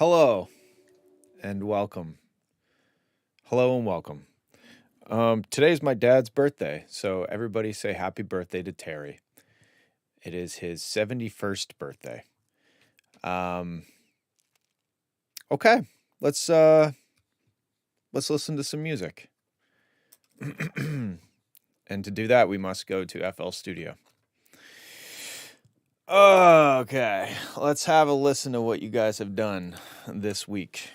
Hello and welcome. Hello and welcome. Today's my dad's birthday, so everybody say happy birthday to Terry. It is his 71st birthday. Okay, let's listen to some music. And to do that, we must go to FL Studio. Okay, let's have a listen to what you guys have done this week.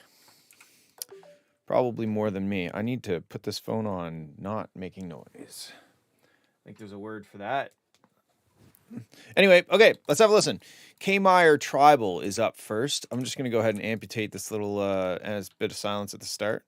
Probably more than me. I need to put this phone on not making noise. I think there's a word for that. Anyway, okay, let's have a listen. K. Meyer Tribal is up first. I'm just going to go ahead and amputate this little as bit of silence at the start.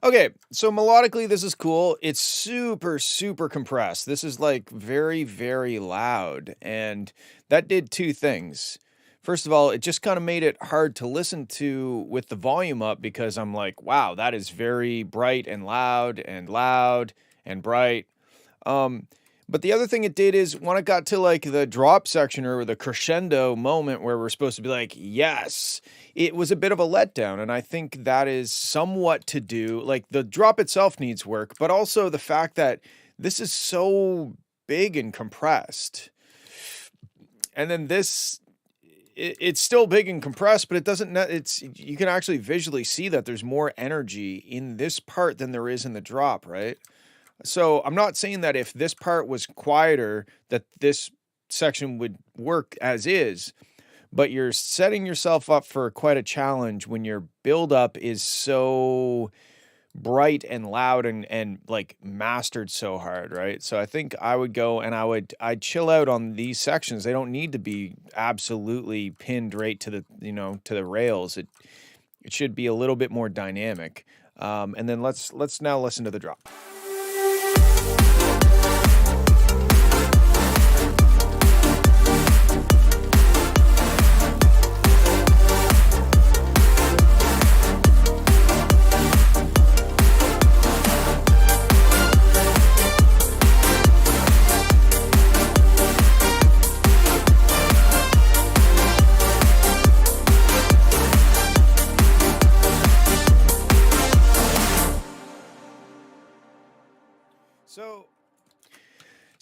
Okay, so melodically this is cool. It's super, super compressed. This is like very, very loud. And that did two things. First of all, it just kind of made it hard to listen to with the volume up because I'm like, wow, that is very bright and loud and bright. But the other thing it did is when it got to like the drop section or the crescendo moment where we're supposed to be like, yes, it was a bit of a letdown. And I think that is somewhat to do, like the drop itself needs work, but also the fact that this is so big and compressed. And then this, it's still big and compressed, but it doesn't, you can actually visually see that there's more energy in this part than there is in the drop, right? So I'm not saying that if this part was quieter, that this section would work as is, but you're setting yourself up for quite a challenge when your buildup is so bright and loud and like mastered so hard, right? So I think I would go and I'd chill out on these sections. They don't need to be absolutely pinned right to the, to the rails. It should be a little bit more dynamic. And then let's now listen to the drop.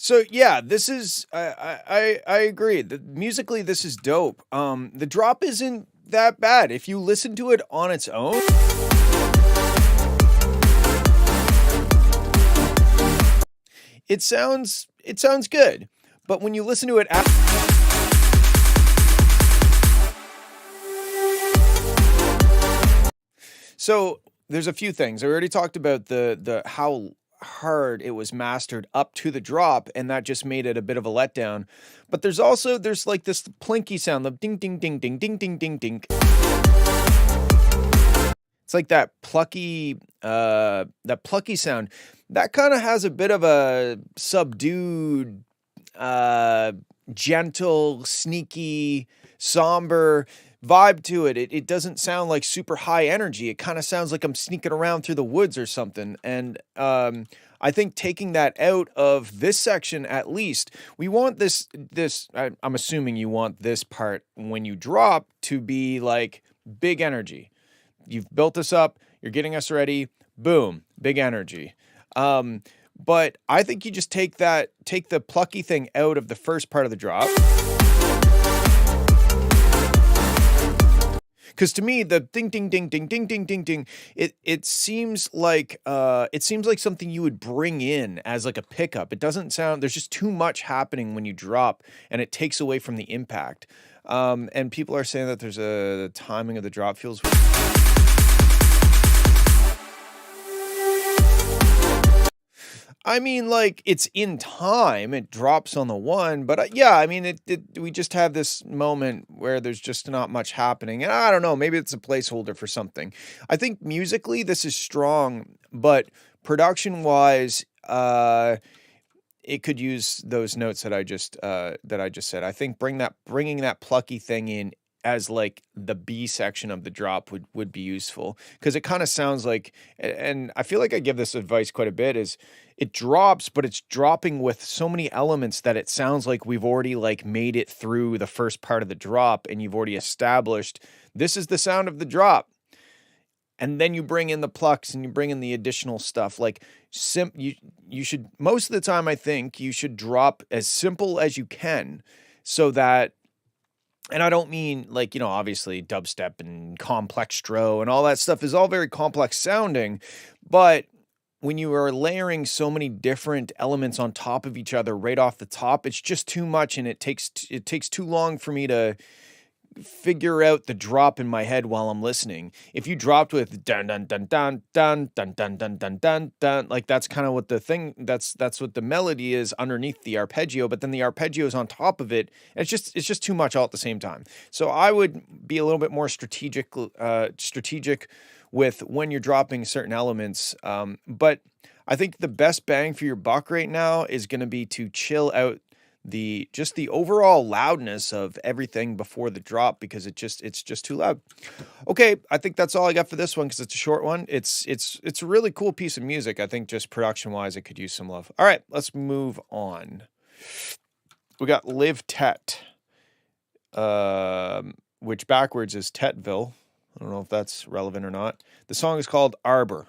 So yeah, this is I agree. Musically, this is dope. The drop isn't that bad if you listen to it on its own. It sounds good, but when you listen to it so there's a few things. I already talked about the how hard it was mastered up to the drop, and that just made it a bit of a letdown. But there's like this plinky sound, the ding ding ding ding ding ding ding ding. It's like that plucky sound. That kind of has a bit of a subdued, gentle, sneaky, somber vibe to it. It doesn't sound like super high energy. It kind of sounds like I'm sneaking around through the woods or something. And I think taking that out of this section, at least, we want this I'm assuming you want this part when you drop to be like big energy. You've built this up, you're getting us ready, boom, big energy. But I think you just take the plucky thing out of the first part of the drop. Because to me, the ding, ding, ding, ding, ding, ding, ding, ding, it seems like something you would bring in as like a pickup. It doesn't sound. There's just too much happening when you drop, and it takes away from the impact. And people are saying that there's the timing of the drop feels. I mean, like, it's in time, it drops on the one, but, yeah, I mean, we just have this moment where there's just not much happening, and I don't know, maybe it's a placeholder for something. I think musically, this is strong, but production-wise, it could use those notes that I just said. I think bringing that plucky thing in as like the B section of the drop would be useful, because it kind of sounds like, and I feel like I give this advice quite a bit, is it drops, but it's dropping with so many elements that it sounds like we've already like made it through the first part of the drop, and you've already established this is the sound of the drop. And then you bring in the plucks and you bring in the additional stuff. Like you should, most of the time, I think you should drop as simple as you can, so that, and I don't mean like, obviously dubstep and complextro and all that stuff is all very complex sounding, but when you are layering so many different elements on top of each other right off the top, it's just too much, and it takes too long for me to figure out the drop in my head while I'm listening. If you dropped with dun dun dun dun dun dun dun dun dun dun dun, like that's kind of what the thing, that's what the melody is underneath the arpeggio, but then the arpeggio is on top of it. And it's just too much all at the same time. So I would be a little bit more strategic with when you're dropping certain elements. But I think the best bang for your buck right now is going to be to chill out the overall loudness of everything before the drop, because it's just too loud. Okay, I think that's all I got for this one, because it's a short one. It's a really cool piece of music. I think just production wise, it could use some love. All right, let's move on. We got Live Tet, which backwards is Tetville. I don't know if that's relevant or not. The song is called Arbor.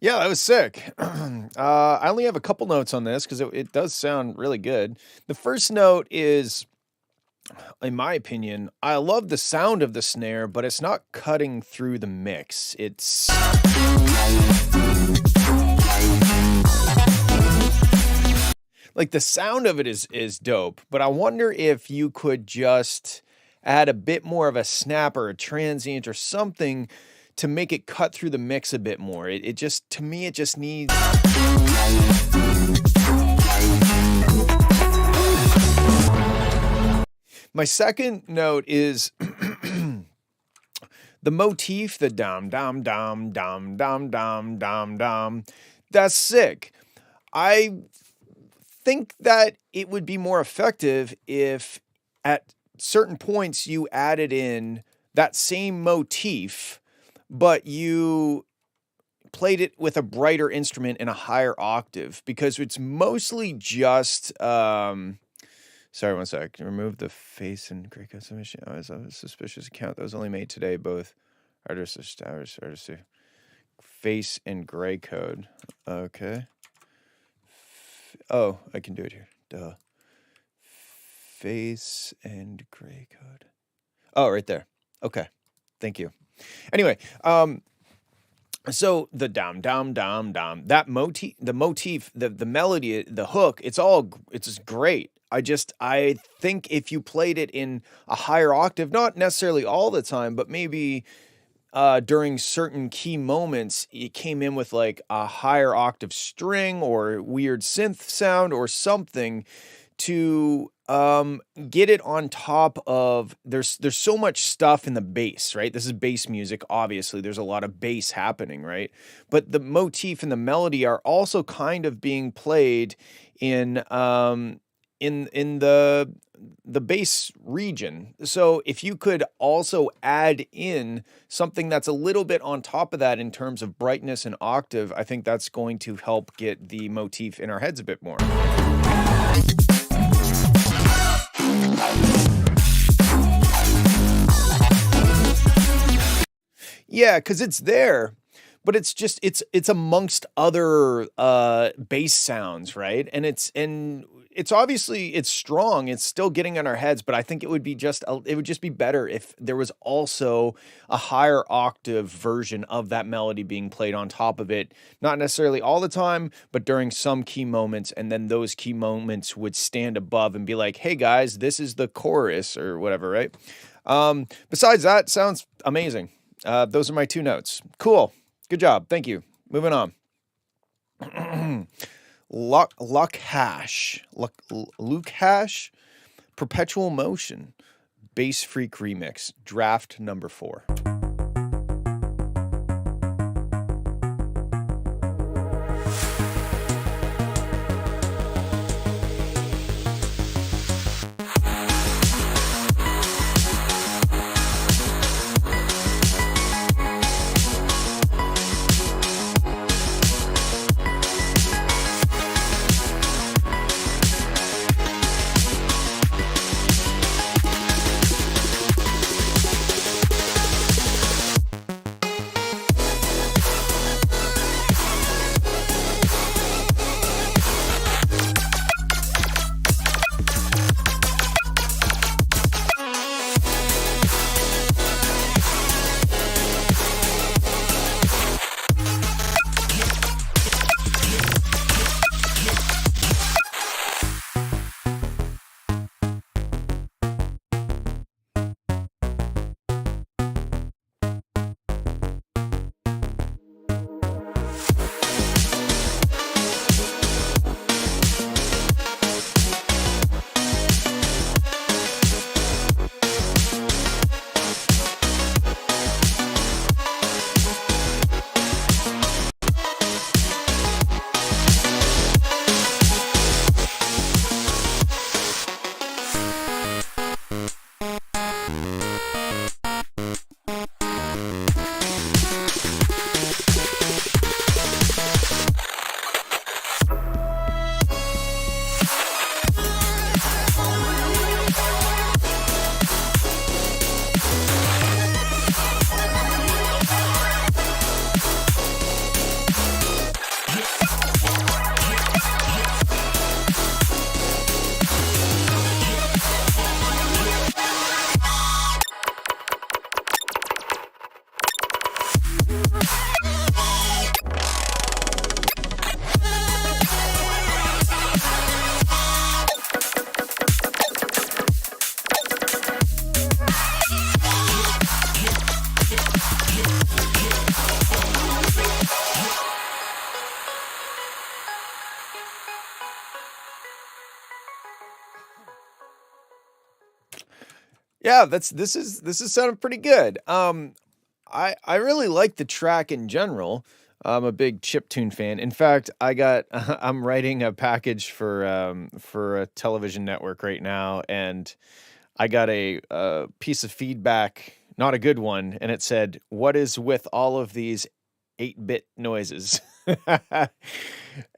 Yeah, that was sick. I only have a couple notes on this because it does sound really good. The first note is, in my opinion, I love the sound of the snare, but it's not cutting through the mix. It's like the sound of it is dope, but I wonder if you could just add a bit more of a snap or a transient or something to make it cut through the mix a bit more. It just, to me, it just needs. My second note is the motif, the dum dum dum dum dum dum dum dum. That's sick. I think that it would be more effective if at certain points you added in that same motif, but you played it with a brighter instrument in a higher octave, because it's mostly just sorry, one sec. Remove the face and gray code submission. Oh, it's a suspicious account that was only made today. Both artists, face and gray code. Okay. Oh, I can do it here. Duh. Face and gray code. Oh, right there. Okay. Thank you. Anyway, so the dum dum dum dum, that motif, the melody, the hook, it's just great. I think if you played it in a higher octave, not necessarily all the time, but maybe during certain key moments, it came in with like a higher octave string or weird synth sound or something to get it on top of. There's so much stuff in the bass, right? This is bass music, obviously. There's a lot of bass happening, right? But the motif and the melody are also kind of being played in the bass region. So if you could also add in something that's a little bit on top of that in terms of brightness and octave, I think that's going to help get the motif in our heads a bit more. Yeah, because it's there, but it's just it's amongst other bass sounds, right? And it's obviously it's strong. It's still getting in our heads, but I think it would just be better if there was also a higher octave version of that melody being played on top of it. Not necessarily all the time, but during some key moments, and then those key moments would stand above and be like, "Hey guys, this is the chorus," or whatever, right? Besides that, sounds amazing. Those are my two notes. Cool. Good job. Thank you. Moving on. Luke Hash, Perpetual Motion, Bass Freak Remix, draft number 4. Yeah, this is sounding pretty good. I really like the track in general. I'm a big chiptune fan. In fact, I got I'm writing a package for a television network right now, and I got a piece of feedback, not a good one, and it said, "What is with all of these 8-bit noises?"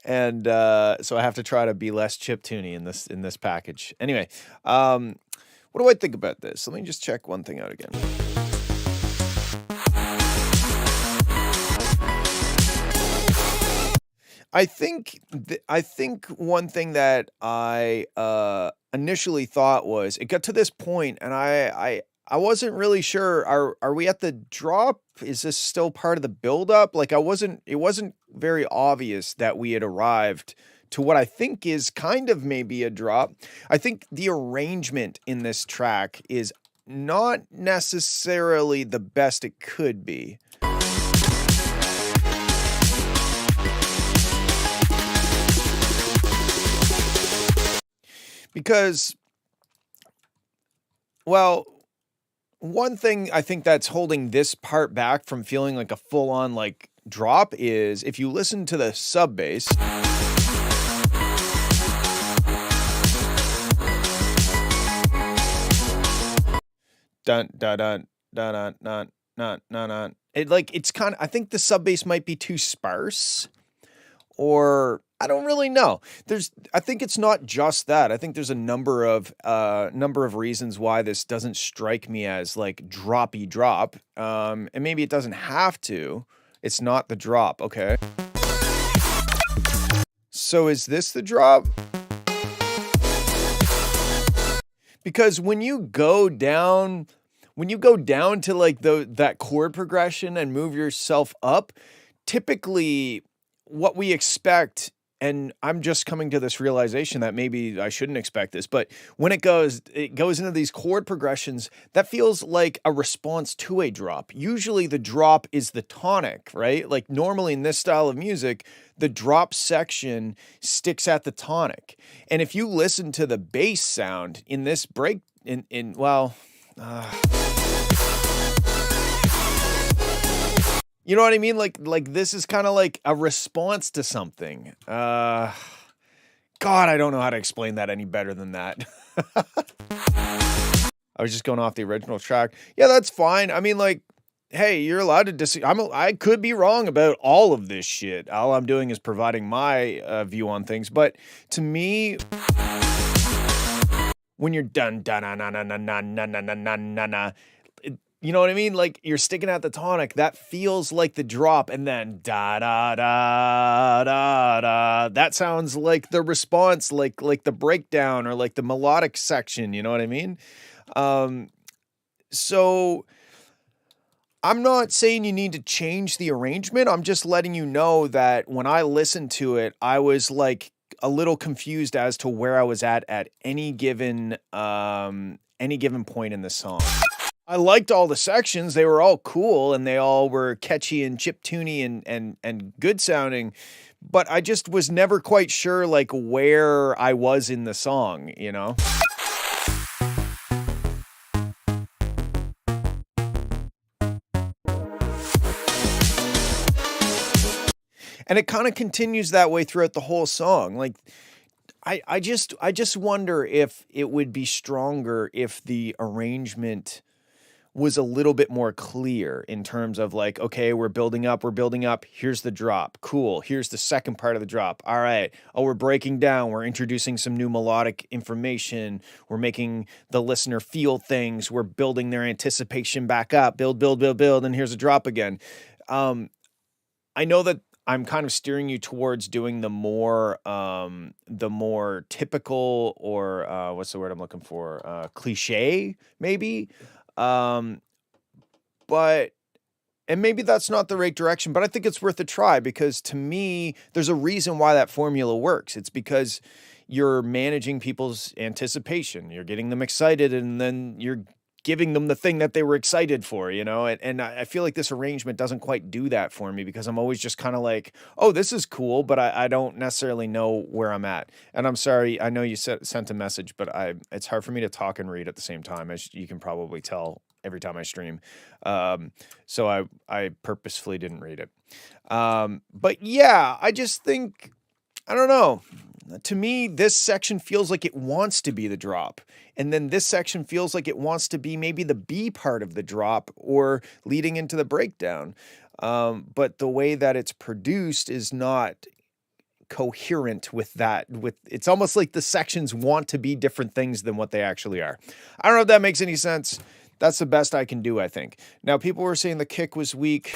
And so I have to try to be less chiptuney in this package. Anyway, what do I think about this? Let me just check one thing out again. I think one thing that I initially thought was it got to this point, and I wasn't really sure. Are we at the drop? Is this still part of the buildup? Like, I wasn't. It wasn't very obvious that we had arrived to what I think is kind of maybe a drop. I think the arrangement in this track is not necessarily the best it could be. Because, well, one thing I think that's holding this part back from feeling like a full-on, like, drop is if you listen to the sub bass, dun dun dun dun dun dun dun dun dun. It's kind of, I think the sub bass might be too sparse, or I don't really know. I think it's not just that. I think there's a number of reasons why this doesn't strike me as like droppy drop. And maybe it doesn't have to. It's not the drop, okay? So is this the drop? Because when you go down to like that chord progression and move yourself up, typically what we expect, and I'm just coming to this realization that maybe I shouldn't expect this, but when it goes into these chord progressions, that feels like a response to a drop. Usually the drop is the tonic, right? Like normally in this style of music, the drop section sticks at the tonic. And if you listen to the bass sound in this break, you know what I mean? Like this is kind of like a response to something. God, I don't know how to explain that any better than that. I was just going off the original track. Yeah, that's fine. I mean, like, hey, you're allowed to disagree. I could be wrong about all of this shit. All I'm doing is providing my view on things. But to me, when you're done, na na na na na na na na na na na, you know what I mean? Like you're sticking at the tonic. That feels like the drop, and then da da da da da. That sounds like the response, like the breakdown or like the melodic section. You know what I mean? So I'm not saying you need to change the arrangement. I'm just letting you know that when I listened to it, I was like a little confused as to where I was at any given point in the song. I liked all the sections. They were all cool and they all were catchy and chiptuney and good sounding, but I just was never quite sure like where I was in the song, you know? And it kind of continues that way throughout the whole song. Like I just wonder if it would be stronger if the arrangement was a little bit more clear in terms of like, okay, we're building up. Here's the drop. Cool. Here's the second part of the drop. All right. Oh, we're breaking down. We're introducing some new melodic information. We're making the listener feel things. We're building their anticipation back up. Build. And here's a drop again. I know that I'm kind of steering you towards doing the more typical, or what's the word I'm looking for? Cliche, maybe. But, and maybe that's not the right direction, but I think it's worth a try because to me, there's a reason why that formula works. It's because you're managing people's anticipation. You're getting them excited and then you're giving them the thing that they were excited for, you know? And I feel like this arrangement doesn't quite do that for me because I'm always just kind of like, oh, this is cool, but I don't necessarily know where I'm at. And I'm sorry, I know you sent a message, but it's hard for me to talk and read at the same time, as you can probably tell every time I stream. So I purposefully didn't read it. But yeah, I just think, I don't know. To me, this section feels like it wants to be the drop. And then this section feels like it wants to be maybe the B part of the drop or leading into the breakdown. But the way that it's produced is not coherent with that. It's almost like the sections want to be different things than what they actually are. I don't know if that makes any sense. That's the best I can do, I think. Now, people were saying the kick was weak.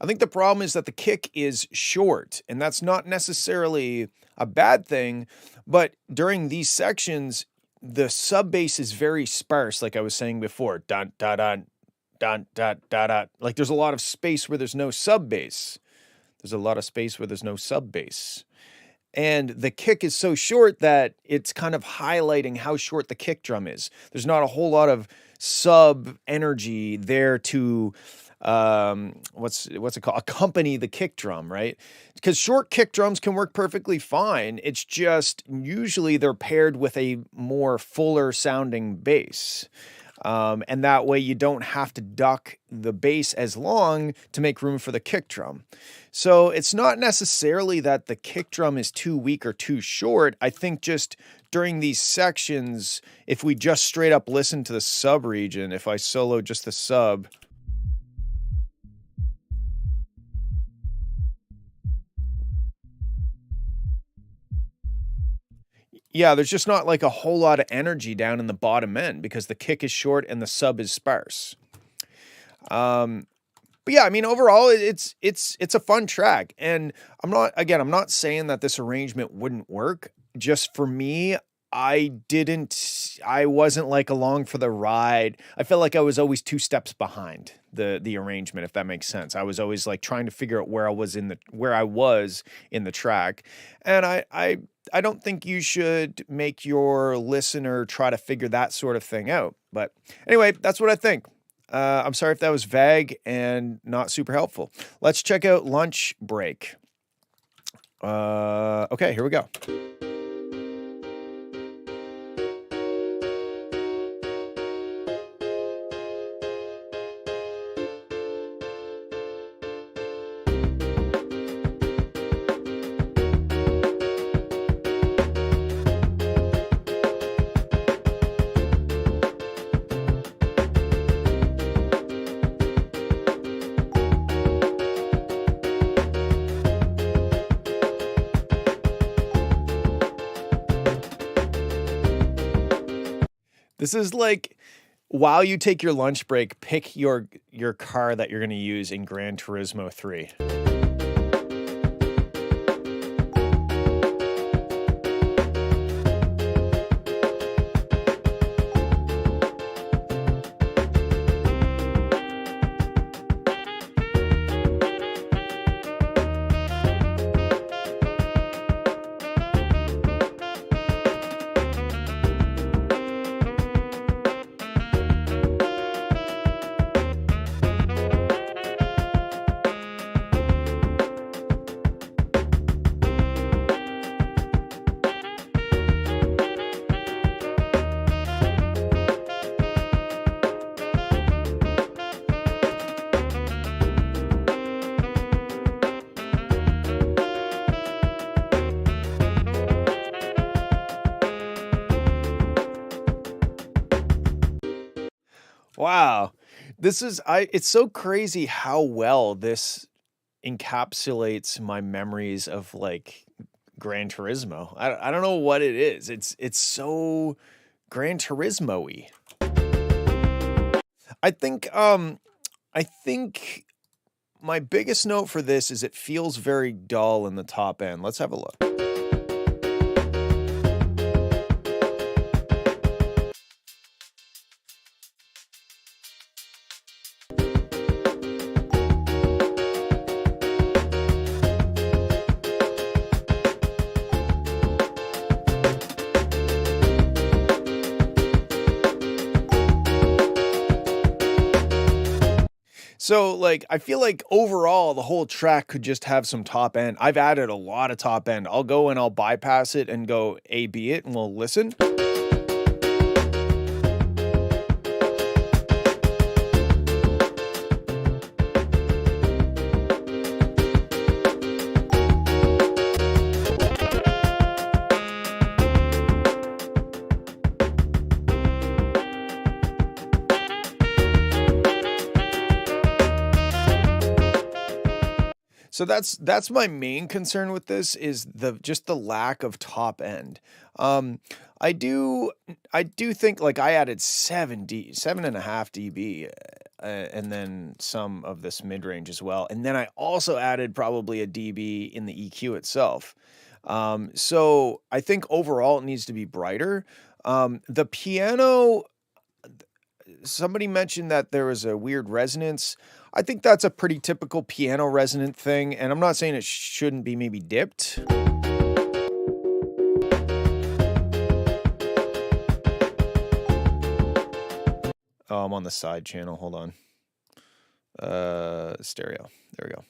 I think the problem is that the kick is short, and that's not necessarily a bad thing, but during these sections, the sub bass is very sparse, like I was saying before. Dun, dun, dun, dun, dun, dun, dun. Like there's a lot of space where there's no sub bass. There's a lot of space where there's no sub bass. And the kick is so short that it's kind of highlighting how short the kick drum is. There's not a whole lot of sub energy there to what's it called? Accompany the kick drum, right? Because short kick drums can work perfectly fine. It's just usually they're paired with a more fuller sounding bass. And that way you don't have to duck the bass as long to make room for the kick drum. So it's not necessarily that the kick drum is too weak or too short. I think just during these sections, if we just straight up listen to the sub region, if I solo just the sub, yeah, there's just not like a whole lot of energy down in the bottom end because the kick is short and the sub is sparse. But yeah, I mean, overall, it's a fun track, and I'm not saying that this arrangement wouldn't work. Just for me, I wasn't like along for the ride. I felt like I was always 2 steps behind the arrangement, if that makes sense. I was always like trying to figure out where I was in the track, and I don't think you should make your listener try to figure that sort of thing out. But anyway, that's what I think. I'm sorry if that was vague and not super helpful. Let's check out Lunch Break. Okay, here we go. This is like, while you take your lunch break, pick your car that you're going to use in Gran Turismo 3. Wow. It's so crazy how well this encapsulates my memories of like Gran Turismo. I don't know what it is. It's so Gran Turismo-y. I think my biggest note for this is it feels very dull in the top end. Let's have a look. So, like, I feel like overall the whole track could just have some top end. I've added a lot of top end. I'll go and I'll bypass it and go A/B it and we'll listen. So that's my main concern with this is just the lack of top end. Um, I do think like I added 7.5 dB, and then some of this mid range as well, and then I also added probably a dB in the EQ itself. So I think overall it needs to be brighter. The piano, somebody mentioned that there was a weird resonance. I think that's a pretty typical piano resonant thing, and I'm not saying it shouldn't be maybe dipped. Oh, I'm on the side channel. Hold on. Stereo. There we go.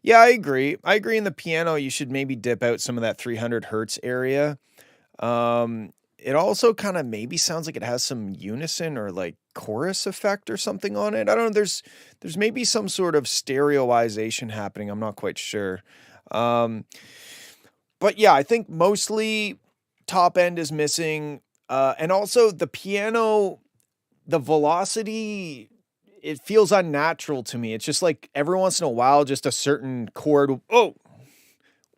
Yeah, I agree. I agree in the piano, you should maybe dip out some of that 300 hertz area. It also kind of maybe sounds like it has some unison or like chorus effect or something on it. I don't know. There's maybe some sort of stereoization happening. I'm not quite sure. But yeah, I think mostly top end is missing. And also the piano, the velocity, it feels unnatural to me. It's just like every once in a while, just a certain chord. Oh,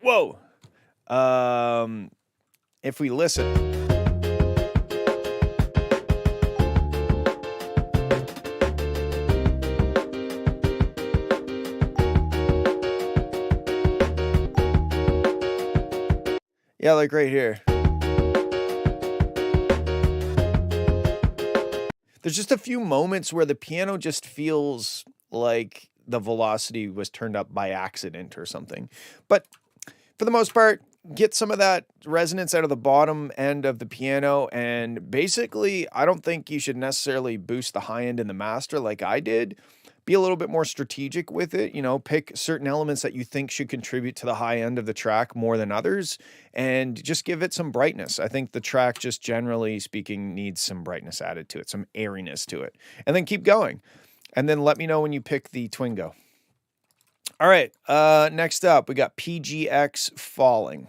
whoa. If we listen. Yeah, like right here. There's just a few moments where the piano just feels like the velocity was turned up by accident or something. But for the most part, get some of that resonance out of the bottom end of the piano. And basically, I don't think you should necessarily boost the high end in the master like I did. Be a little bit more strategic with it, pick certain elements that you think should contribute to the high end of the track more than others, and just give it some brightness. I think the track, just generally speaking, needs some brightness added to it, some airiness to it, and then keep going. And then let me know when you pick the Twingo. All right, next up, we got PGX Falling.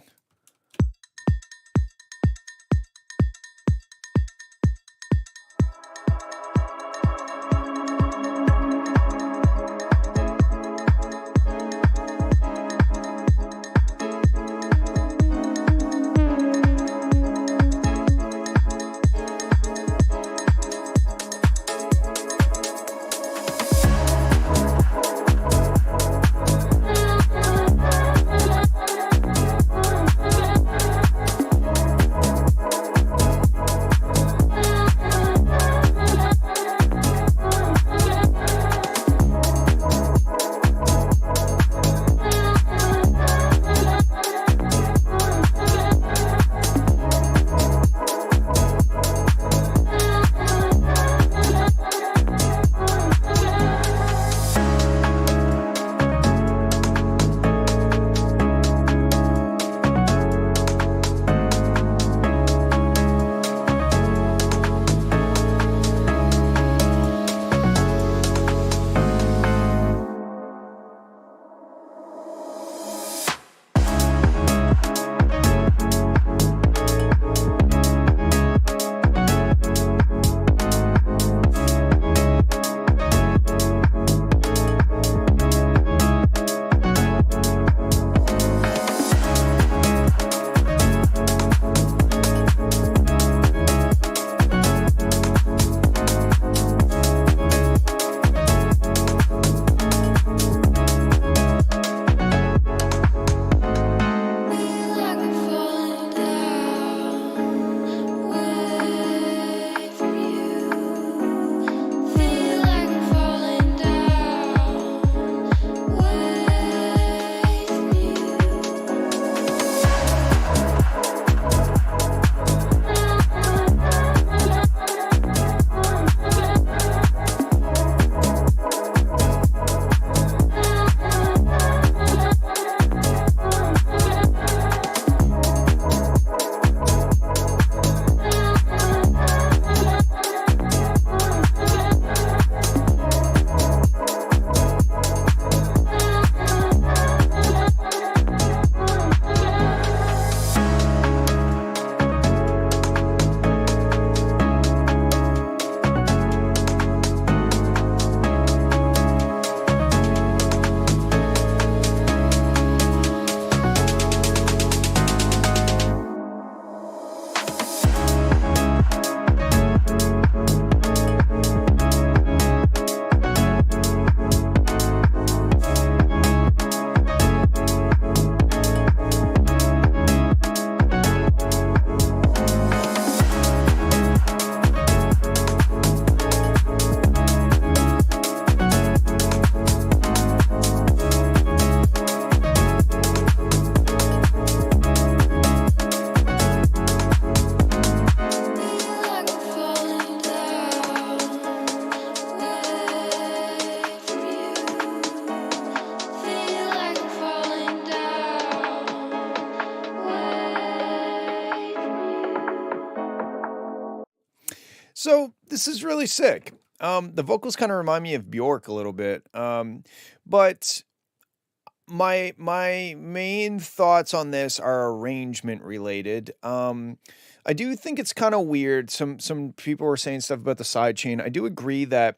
So this is really sick. The vocals kind of remind me of Bjork a little bit. But my main thoughts on this are arrangement related. I do think it's kind of weird. Some people were saying stuff about the sidechain. I do agree that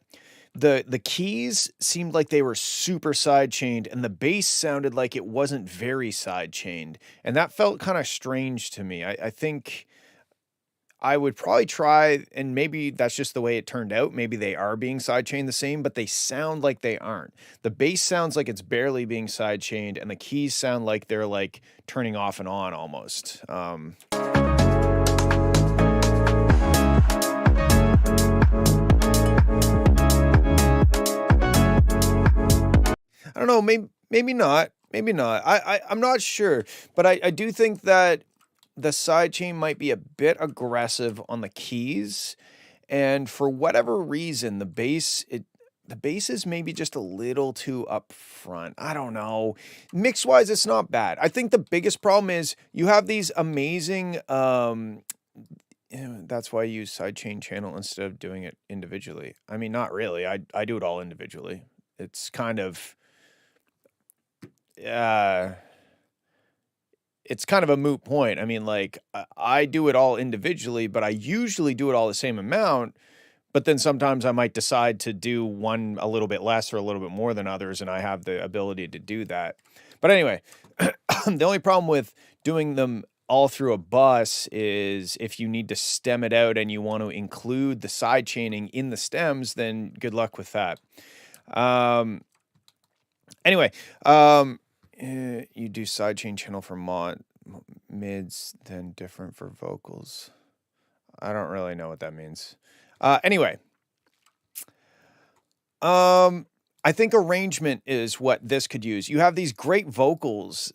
the keys seemed like they were super sidechained, and the bass sounded like it wasn't very sidechained, and that felt kind of strange to me. I think I would probably try, and maybe that's just the way it turned out. Maybe they are being sidechained the same, but they sound like they aren't. The bass sounds like it's barely being sidechained, and the keys sound like they're like turning off and on almost. I don't know, maybe not. Maybe not. I'm not sure, but I do think that the sidechain might be a bit aggressive on the keys, and for whatever reason, the bass is maybe just a little too upfront. I don't know. Mix wise, it's not bad. I think the biggest problem is you have these amazing. That's why I use sidechain channel instead of doing it individually. I mean, not really. I do it all individually. It's kind of. It's kind of a moot point. I mean, like, I do it all individually, but I usually do it all the same amount. But then sometimes I might decide to do one a little bit less or a little bit more than others, and I have the ability to do that. But anyway, the only problem with doing them all through a bus is if you need to stem it out and you want to include the side chaining in the stems, then good luck with that. Anyway, you do sidechain channel for mids, then different for vocals. I don't really know what that means. Anyway, I think arrangement is what this could use. You have these great vocals,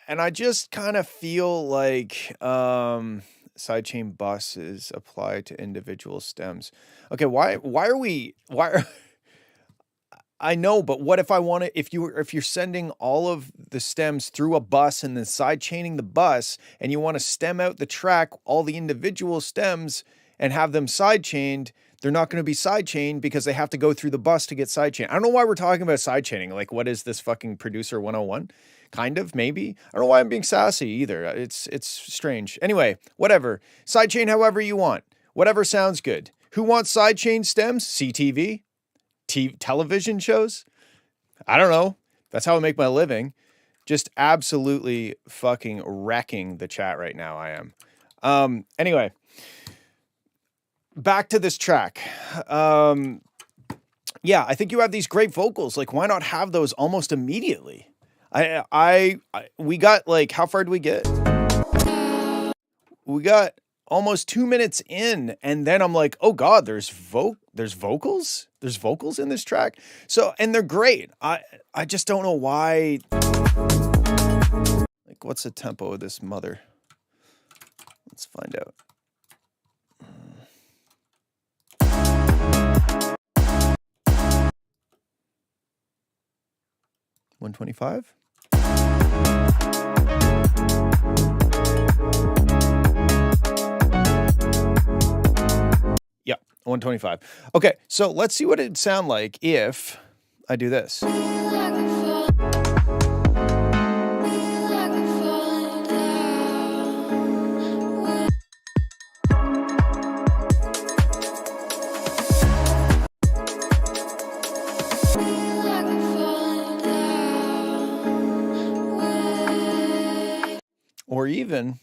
and I just kind of feel like sidechain buses apply to individual stems. Okay, why are I know, but what if I want to, if you're sending all of the stems through a bus and then side chaining the bus, and you want to stem out the track, all the individual stems, and have them side chained, they're not going to be side chained because they have to go through the bus to get side chained. I don't know why we're talking about side chaining. Like, what is this fucking producer 101? Kind of, maybe. I don't know why I'm being sassy either. It's strange. Anyway, whatever. Side chain however you want. Whatever sounds good. Who wants side chain stems? CTV? Television shows? I don't know. That's how I make my living. Just absolutely fucking wrecking the chat right now. I am. Anyway, back to this track. Yeah, I think you have these great vocals. Like, why not have those almost immediately? We got, like, how far did we get? We got almost 2 minutes in, and then I'm like, oh God, there's vocals? There's vocals in this track. So, and they're great. I just don't know why. Like, what's the tempo of this mother? Let's find out. 125? Yeah, 125. Okay, so let's see what it'd sound like if I do this. Or even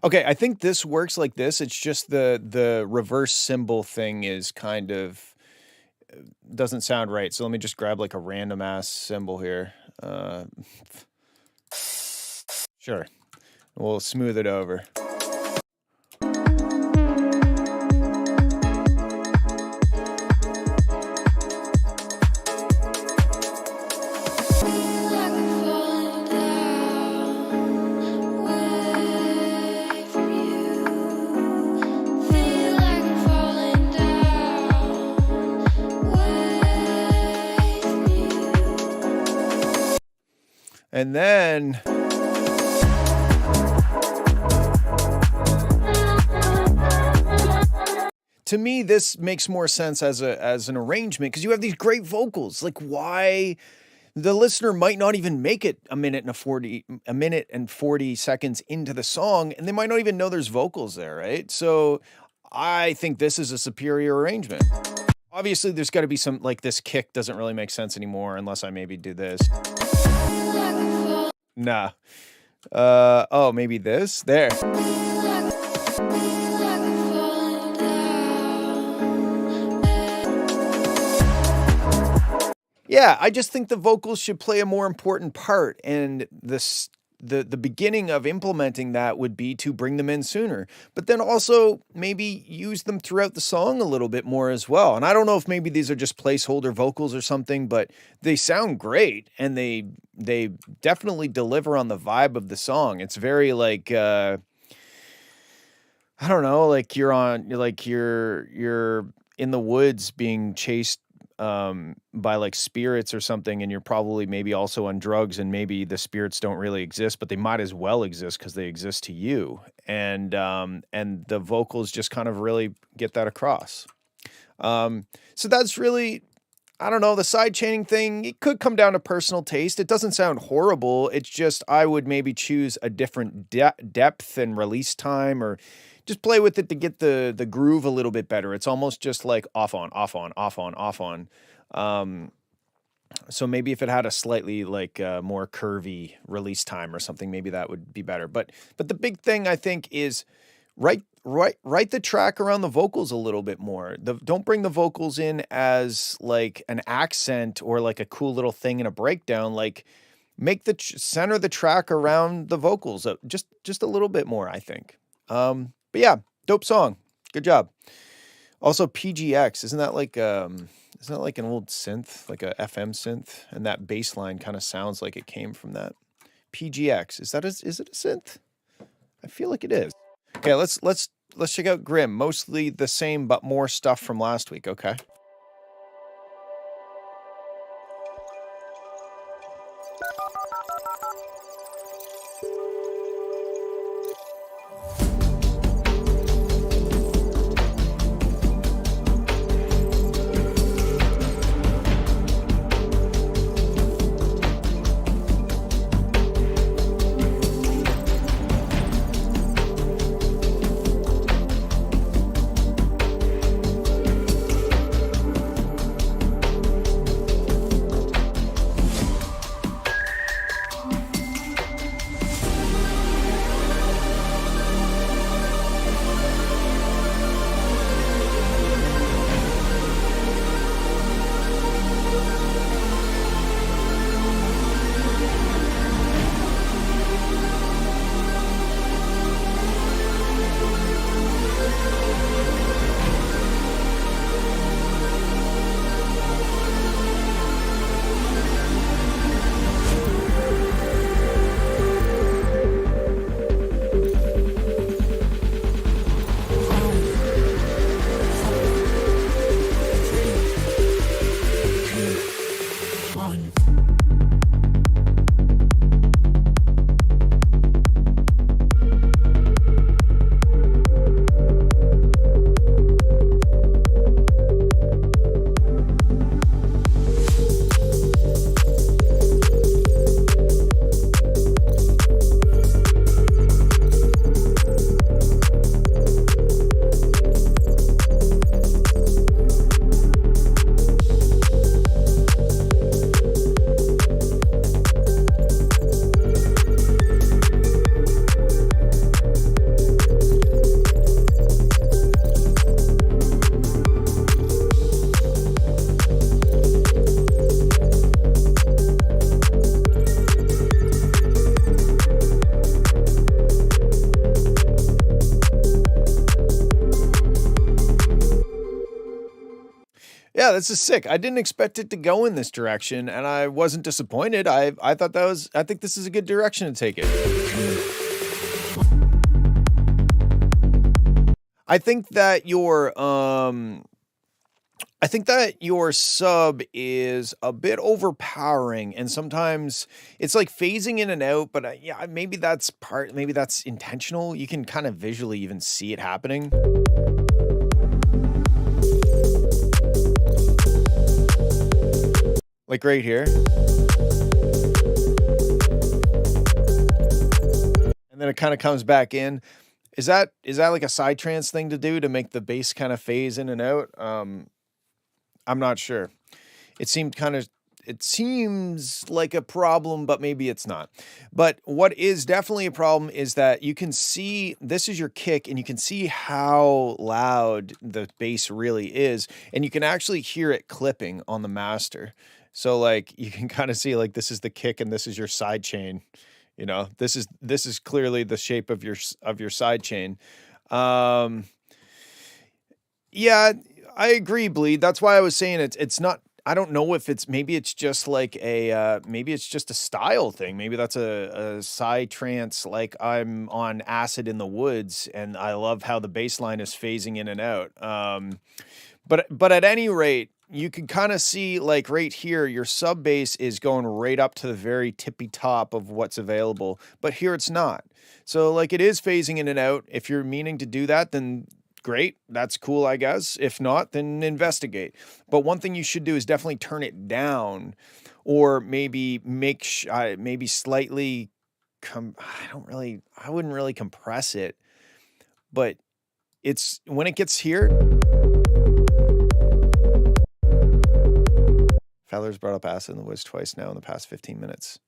okay, I think this works like this. It's just the reverse symbol thing is kind of doesn't sound right. So let me just grab like a random ass symbol here. Sure. We'll smooth it over. And then to me, this makes more sense as an arrangement because you have these great vocals. Like, why the listener might not even make it a minute and 40 seconds into the song, and they might not even know there's vocals there, right? So I think this is a superior arrangement. Obviously, there's got to be some, like, this kick doesn't really make sense anymore unless I maybe do this. Nah. Oh, maybe this? There. Yeah, I just think the vocals should play a more important part, and the beginning of implementing that would be to bring them in sooner, but then also maybe use them throughout the song a little bit more as well. And I don't know if maybe these are just placeholder vocals or something, but they sound great, and they definitely deliver on the vibe of the song. It's very like I don't know, like you're in the woods being chased by like spirits or something, and you're probably maybe also on drugs, and maybe the spirits don't really exist, but they might as well exist because they exist to you. And the vocals just kind of really get that across. So that's really, I don't know, the side chaining thing, it could come down to personal taste. It doesn't sound horrible. It's just, I would maybe choose a different depth and release time, or just play with it to get the groove a little bit better. It's almost just like off on, off on, off on, off on. So maybe if it had a slightly like more curvy release time or something, maybe that would be better. But the big thing I think is write the track around the vocals a little bit more. Don't bring the vocals in as like an accent or like a cool little thing in a breakdown. Like, make the center the track around the vocals just a little bit more, I think. But yeah, dope song. Good job. Also, PGX, isn't that like an old synth, like a FM synth? And that bass line kind of sounds like it came from that. PGX, is it a synth? I feel like it is. Okay, let's check out Grim. Mostly the same, but more stuff from last week, okay? Yeah, this is sick. I didn't expect it to go in this direction, and I wasn't disappointed. I think this is a good direction to take it. I think that your I think that your sub is a bit overpowering, and sometimes it's like phasing in and out, but yeah, maybe that's intentional. You can kind of visually even see it happening. Like right here. And then it kind of comes back in. Is that like a side trance thing to do to make the bass kind of phase in and out? I'm not sure. It seems like a problem, but maybe it's not. But what is definitely a problem is that you can see this is your kick and you can see how loud the bass really is, and you can actually hear it clipping on the master. So like you can kind of see like this is the kick and this is your side chain. You know, this is clearly the shape of your side chain. Yeah, I agree, Bleed. That's why I was saying it's not. I don't know if maybe it's just like maybe it's just a style thing. Maybe that's a side trance, like I'm on acid in the woods, and I love how the bass line is phasing in and out. But at any rate, you can kind of see like right here, your sub bass is going right up to the very tippy top of what's available, but here it's not. So like it is phasing in and out. If you're meaning to do that, then great. That's cool, I guess. If not, then investigate. But one thing you should do is definitely turn it down, or maybe maybe slightly I wouldn't really compress it, but it's when it gets here. Fowler's brought up acid in the woods twice now in the past 15 minutes.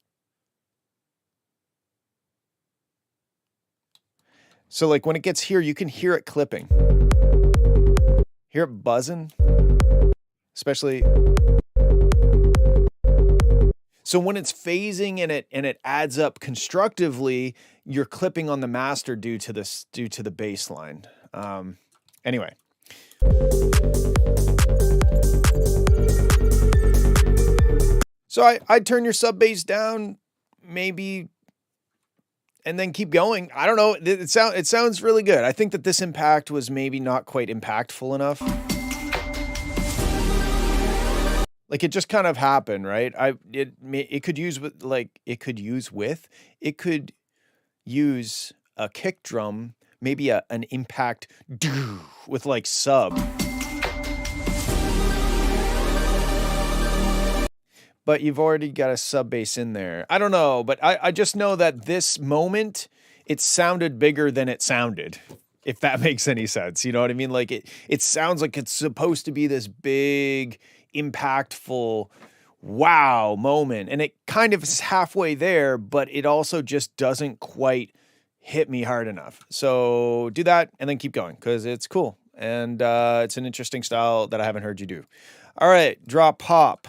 So like when it gets here, you can hear it clipping. Hear it buzzing, especially. So when it's phasing and it adds up constructively, you're clipping on the master due to the bass line. Anyway. So I'd turn your sub bass down, maybe, and then keep going. I don't know. It sounds really good. I think that this impact was maybe not quite impactful enough. Like it just kind of happened, right? It could use a kick drum, maybe an impact with like sub. But you've already got a sub bass in there. I don't know, but I just know that this moment, it sounded bigger than it sounded, if that makes any sense. You know what I mean? Like it sounds like it's supposed to be this big, impactful, wow moment. And it kind of is halfway there, but it also just doesn't quite hit me hard enough. So do that and then keep going because it's cool. And it's an interesting style that I haven't heard you do. All right, drop pop.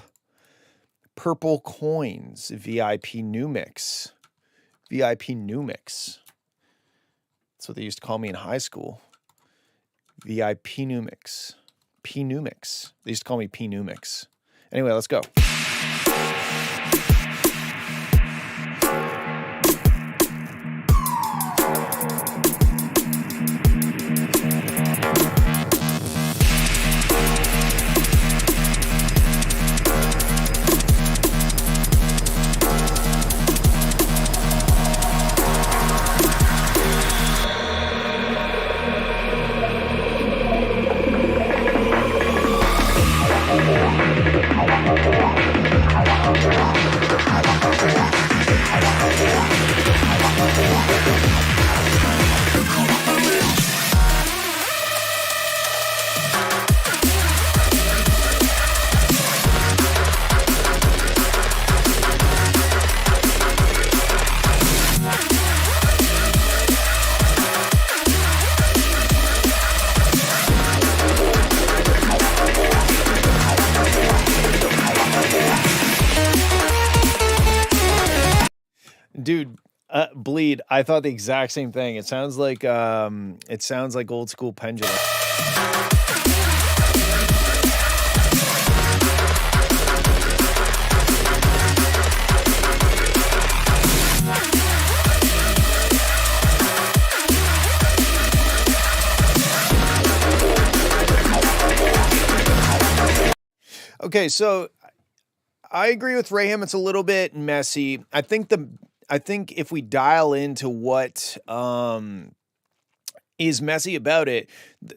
Purple Coins, VIP New Mix. VIP New Mix. That's what they used to call me in high school. VIP New Mix. P New Mix. They used to call me P New Mix. Anyway, let's go. Dude, Bleed, I thought the exact same thing. It sounds like old school pendulum. Okay, so I agree with Raham. It's a little bit messy. I think if we dial into what is messy about it,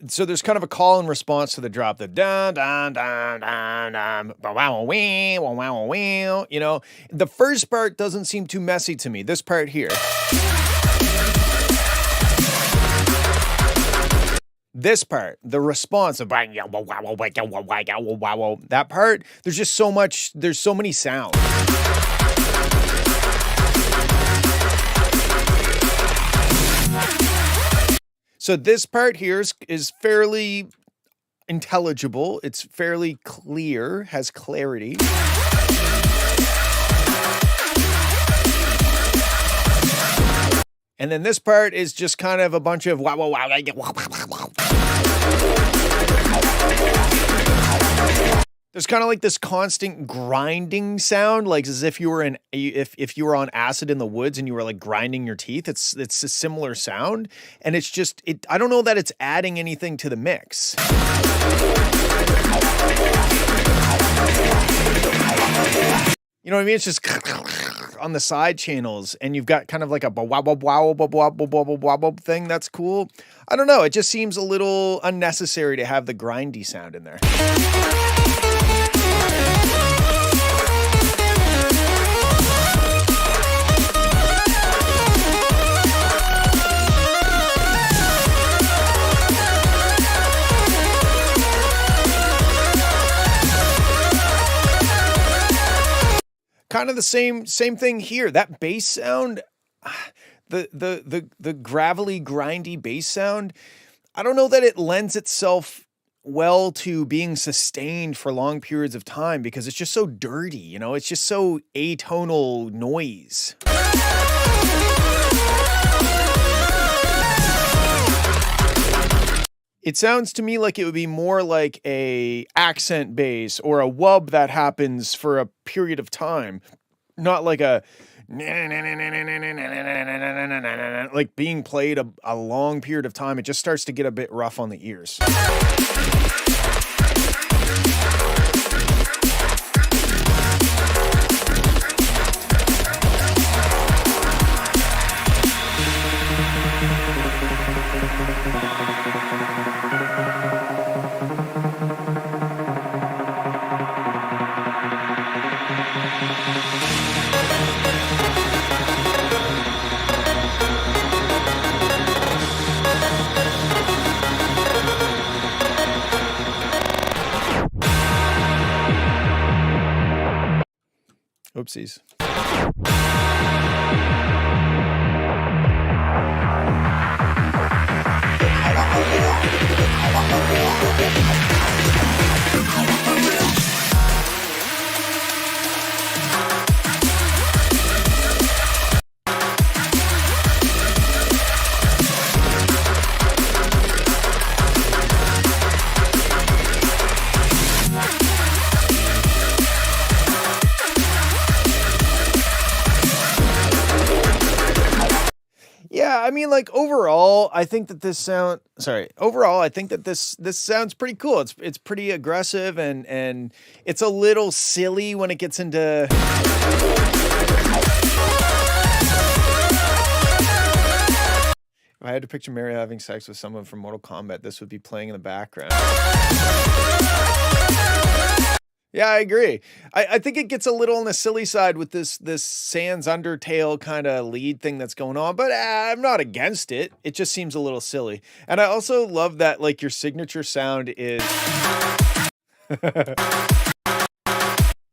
so there's kind of a call and response to the drop, the dun dun dun dun dun, wow wow wow wow. You know, the first part doesn't seem too messy to me. This part here. This part, the response of that part, there's just so much, there's so many sounds. So this part here is fairly intelligible. It's fairly clear, has clarity. And then this part is just kind of a bunch of wow, wow, wow, wow, wow, wow. There's kind of like this constant grinding sound, like as if you were if you were on acid in the woods and you were like grinding your teeth. It's a similar sound, and it's just I don't know that it's adding anything to the mix. You know what I mean? It's just on the side channels, and you've got kind of like a thing that's cool. I don't know. It just seems a little unnecessary to have the grindy sound in there. Kind of the same thing here. That bass sound, the gravelly, grindy bass sound, I don't know that it lends itself well to being sustained for long periods of time because it's just so dirty, you know? It's just so atonal noise. It sounds to me like it would be more like a accent bass or a wub that happens for a period of time, not like a like being played a long period of time. It just starts to get a bit rough on the ears. Oopsies. Yeah, I mean, like overall, I think that this sound. Overall, I think that this sounds pretty cool. It's pretty aggressive and it's a little silly when it gets into. If I had to picture Mary having sex with someone from Mortal Kombat, this would be playing in the background. Yeah, I agree. I think it gets a little on the silly side with this Sans Undertale kind of lead thing that's going on, but I'm not against it. It just seems a little silly. And I also love that like your signature sound is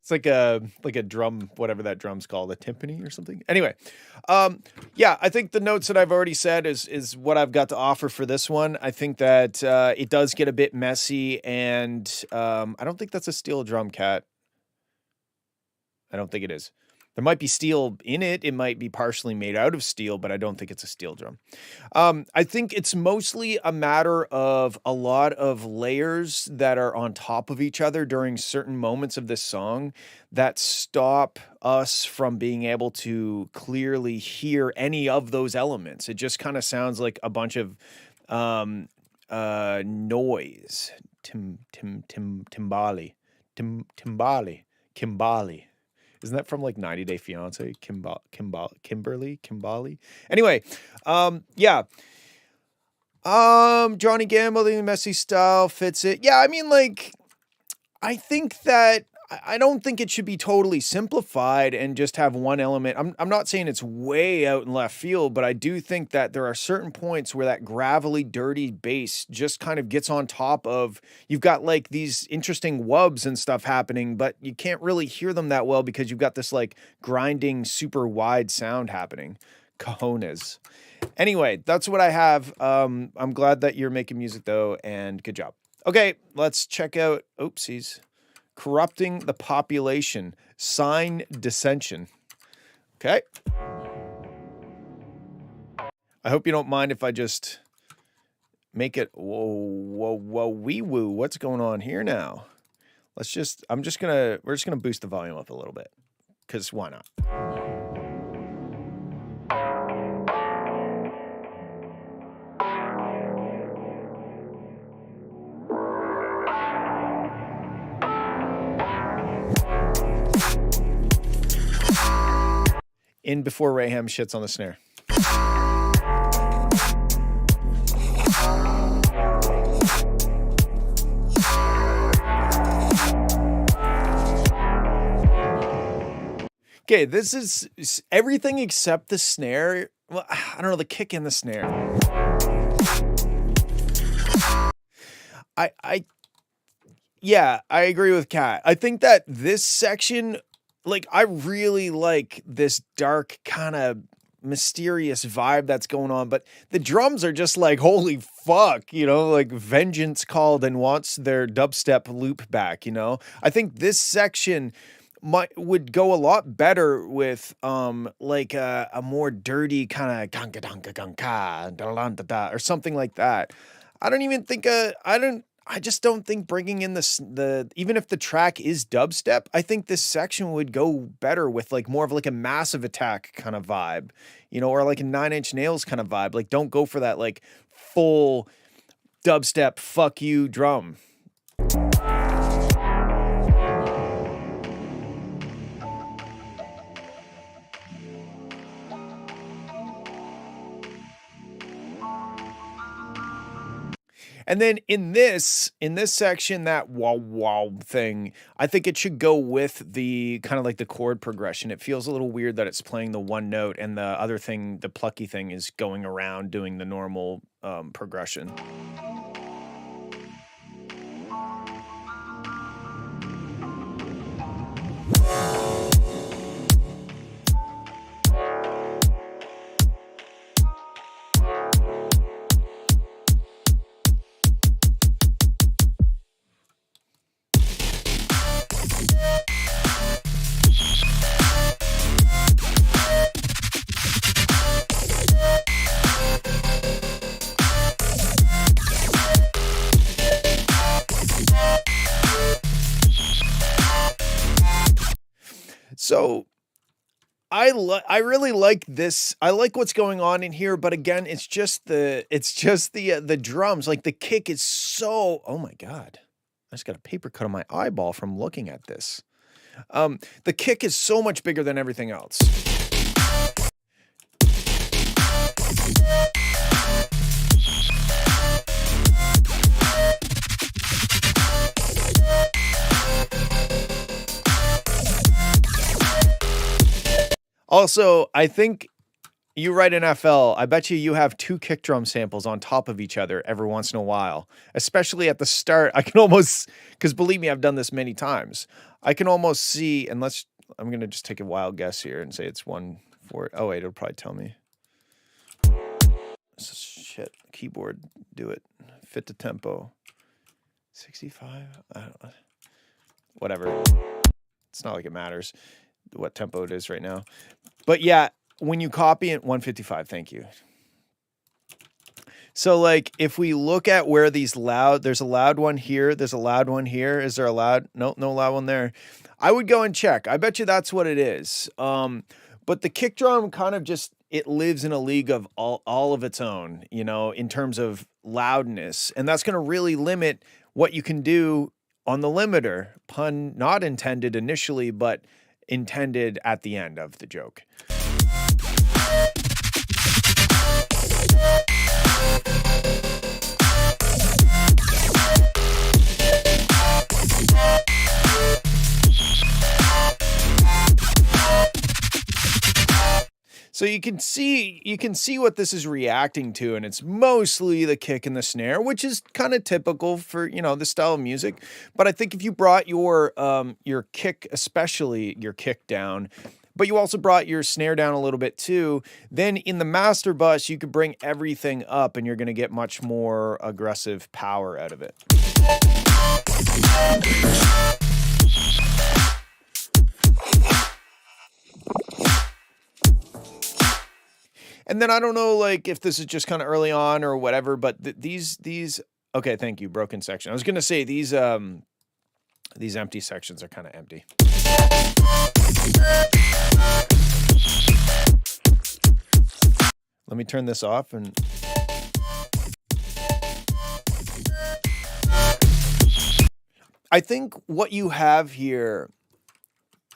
it's like a drum, whatever that drum's called, a timpani or something. Anyway, yeah, I think the notes that I've already said is what I've got to offer for this one. I think that it does get a bit messy, and I don't think that's a steel drum, Cat. I don't think it is. There might be steel in it. It might be partially made out of steel, but I don't think it's a steel drum. I think it's mostly a matter of a lot of layers that are on top of each other during certain moments of this song that stop us from being able to clearly hear any of those elements. It just kind of sounds like a bunch of noise. Timbali. Timbali. Kimbali. Isn't that from like 90 Day Fiance? Kimberly? Anyway, yeah. Johnny Gambling, messy style fits it. Yeah, I mean, like, I think that I don't think it should be totally simplified and just have one element. I'm not saying it's way out in left field, but I do think that there are certain points where that gravelly, dirty bass just kind of gets on top of, you've got like these interesting wubs and stuff happening, but you can't really hear them that well because you've got this like grinding, super wide sound happening. Cojones. Anyway, that's what I have. I'm glad that you're making music though, and good job. Okay, let's check out, oopsies, Corrupting the Population, Sign Dissension. Okay. I hope you don't mind if I just make it, whoa, wee woo. What's going on here now? We're just gonna boost the volume up a little bit, because why not? In before Raham shits on the snare. Okay, this is everything except the snare. Well, I don't know, the kick in the snare. Yeah, I agree with Kat. I think that this section, like, I really like this dark kind of mysterious vibe that's going on, but the drums are just like, holy fuck, you know, like vengeance called and wants their dubstep loop back, you know? I think this section would go a lot better with like a more dirty kind of ganka danka ganka da or something like that. I just don't think bringing in even if the track is dubstep, I think this section would go better with like more of like a Massive Attack kind of vibe, you know, or like a Nine Inch Nails kind of vibe. Like, don't go for that like full dubstep fuck you drum. And then in this section, that wow thing, I think it should go with the kind of like the chord progression. It feels a little weird that it's playing the one note and the other thing, the plucky thing, is going around doing the normal progression. So I really like this. I like what's going on in here, but again, it's just the drums. Like, the kick is so, oh my God. I just got a paper cut on my eyeball from looking at this. The kick is so much bigger than everything else. Also, I think you write an FL. I bet you have 2 kick drum samples on top of each other every once in a while, especially at the start. I can almost, because believe me, I've done this many times. I can almost see, and I'm going to just take a wild guess here and say it's 1/4. Oh, wait, it'll probably tell me. Shit, keyboard, do it. Fit the tempo. 65? I don't know. Whatever. It's not like it matters what tempo it is right now. But yeah, when you copy it, 155, thank you. So like, if we look at where there's a loud one here, there's a loud one here. Is there a loud? No loud one there. I would go and check. I bet you that's what it is. But the kick drum kind of just, it lives in a league of all of its own, you know, in terms of loudness. And that's going to really limit what you can do on the limiter, pun not intended initially, but intended at the end of the joke. So you can see what this is reacting to, and it's mostly the kick and the snare, which is kind of typical for, you know, this style of music. But I think if you brought your kick, especially your kick down, but you also brought your snare down a little bit too, then in the master bus you could bring everything up and you're going to get much more aggressive power out of it. And then I don't know, like, if this is just kind of early on or whatever, but these, okay, thank you, broken section. I was going to say these empty sections are kind of empty. Let me turn this off and... I think what you have here,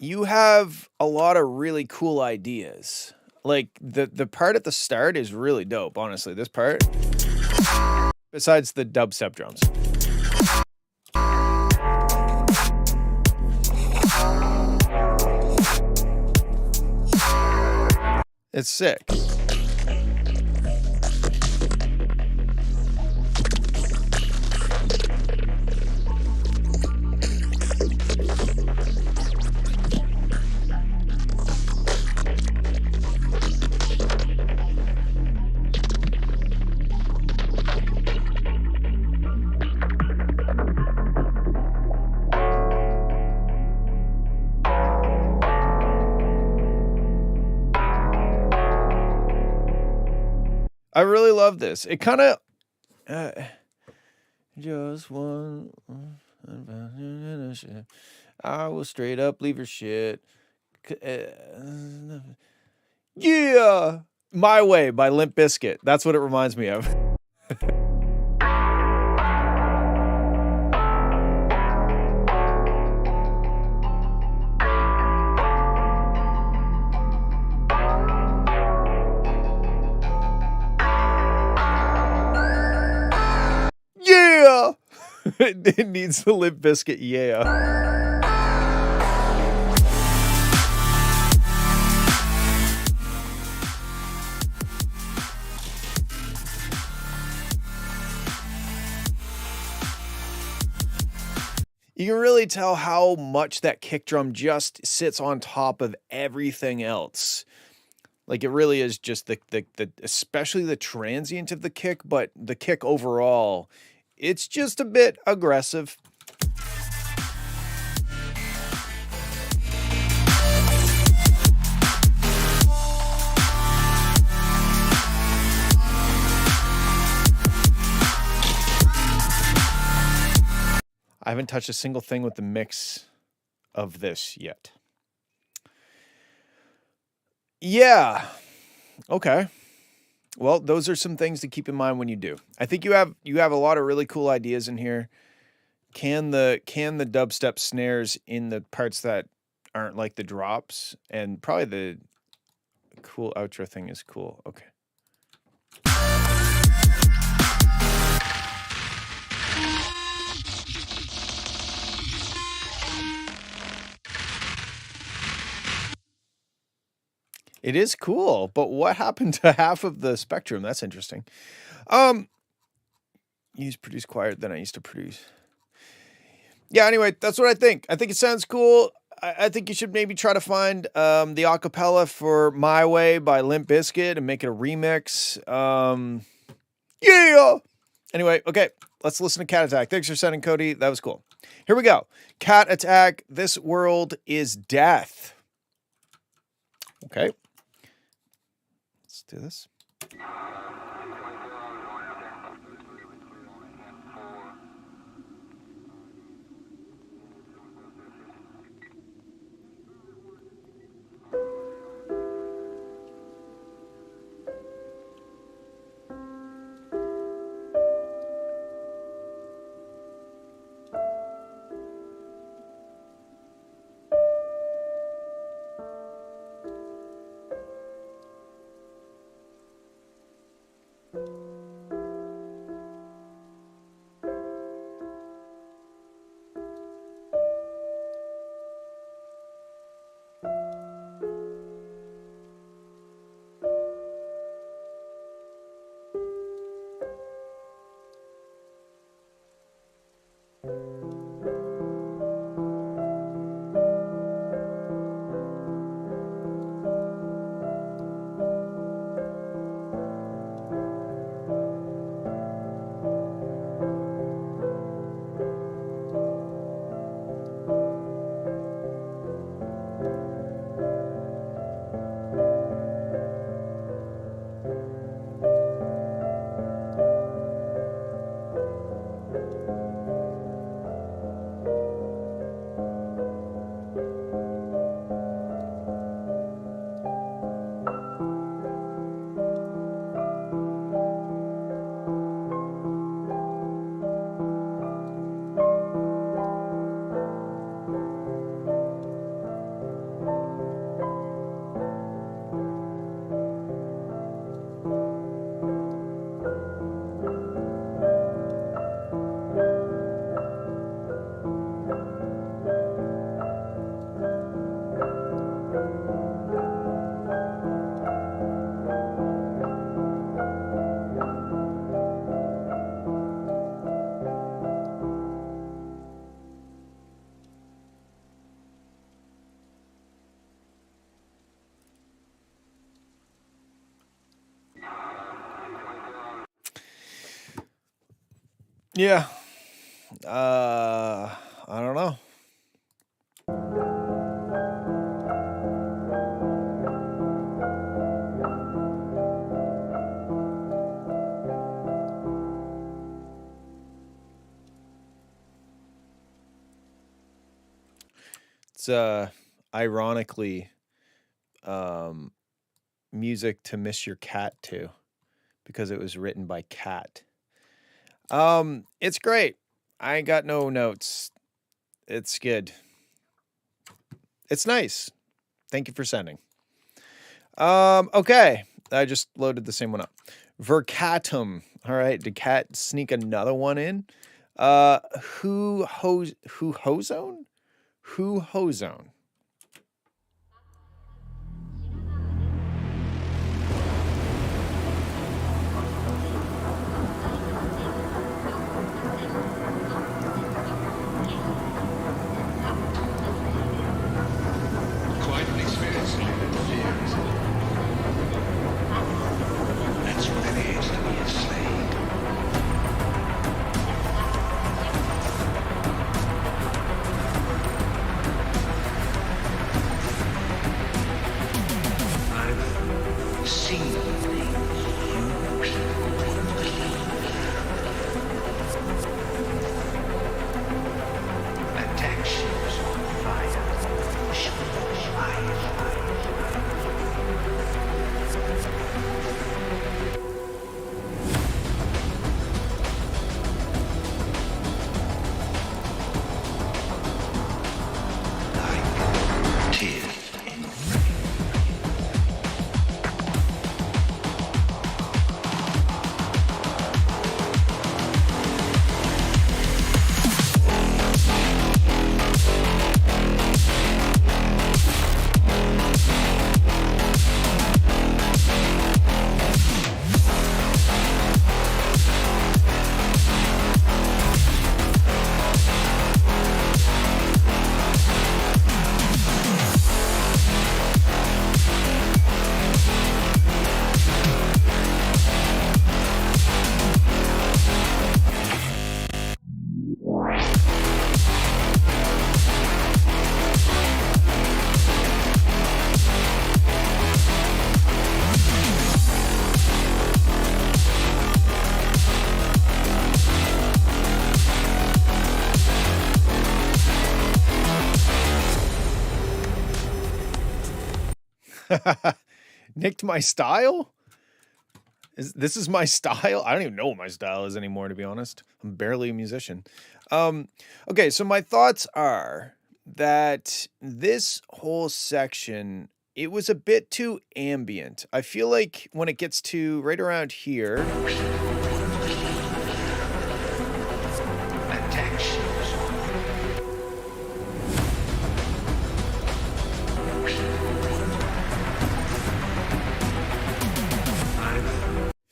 you have a lot of really cool ideas. Like, the part at the start is really dope, honestly. This part, besides the dubstep drums. It's sick. I really love this. It kind of just one. I will straight up leave your shit. Yeah, My Way by Limp Bizkit. That's what it reminds me of. Yeah! It needs the Limp Bizkit, yeah. You can really tell how much that kick drum just sits on top of everything else. Like, it really is just the especially the transient of the kick, but the kick overall, it's just a bit aggressive. I haven't touched a single thing with the mix of this yet. Yeah. Okay. Well, those are some things to keep in mind when you do. I think you have a lot of really cool ideas in here. Can the dubstep snares in the parts that aren't like the drops, and probably the cool outro thing is cool. Okay. It is cool, but what happened to half of the spectrum? That's interesting. Use produce quiet than I used to produce. Yeah, anyway, that's what I think. I think it sounds cool. I think you should maybe try to find the acapella for My Way by Limp Bizkit and make it a remix. Yeah! Anyway, okay, let's listen to Cat Attack. Thanks for sending, Cody. That was cool. Here we go. Cat Attack, This World is Death. Okay. Let's do this. Yeah. I don't know. It's ironically music to miss your cat to, because it was written by Cat. It's great. I ain't got no notes. It's good. It's nice. Thank you for sending. Okay. I just loaded the same one up. Vercatum. All right. Did Cat sneak another one in? Who Hozone? Who Hozone? Quite an experience to live in fear, isn't it? That's what it is to be a slave. I've seen things you people wouldn't believe. Attack ships on fire. Shoot like tears in rain. Nicked my style? This is my style? I don't even know what my style is anymore, to be honest. I'm barely a musician. Okay, so my thoughts are that this whole section, it was a bit too ambient. I feel like when it gets to right around here, Attack ships.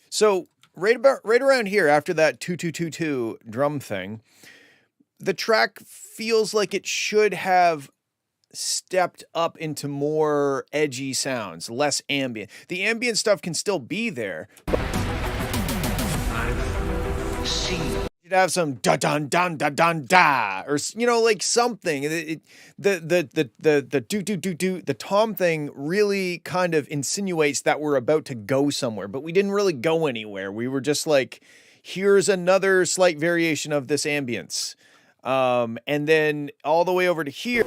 so right around here, after that 2 drum thing, the track feels like it should have stepped up into more edgy sounds, less ambient. The ambient stuff can still be there. I've seen You'd have some da dun dun da dun da, or like something. The do the tom thing really kind of insinuates that we're about to go somewhere, but we didn't really go anywhere. We were just like, here's another slight variation of this ambience, and then all the way over to here.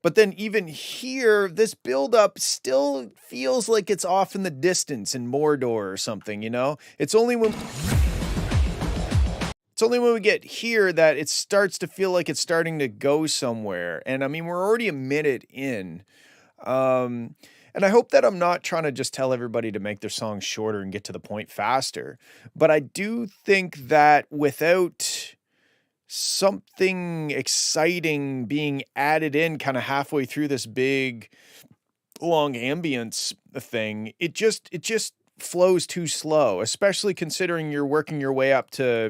But then even here, this buildup still feels like it's off in the distance in Mordor or something, It's only when we get here that it starts to feel like it's starting to go somewhere. And I mean, we're already a minute in. And I hope that I'm not trying to just tell everybody to make their songs shorter and get to the point faster. But I do think that without something exciting being added in kind of halfway through this big long ambience thing, it just flows too slow, especially considering you're working your way up to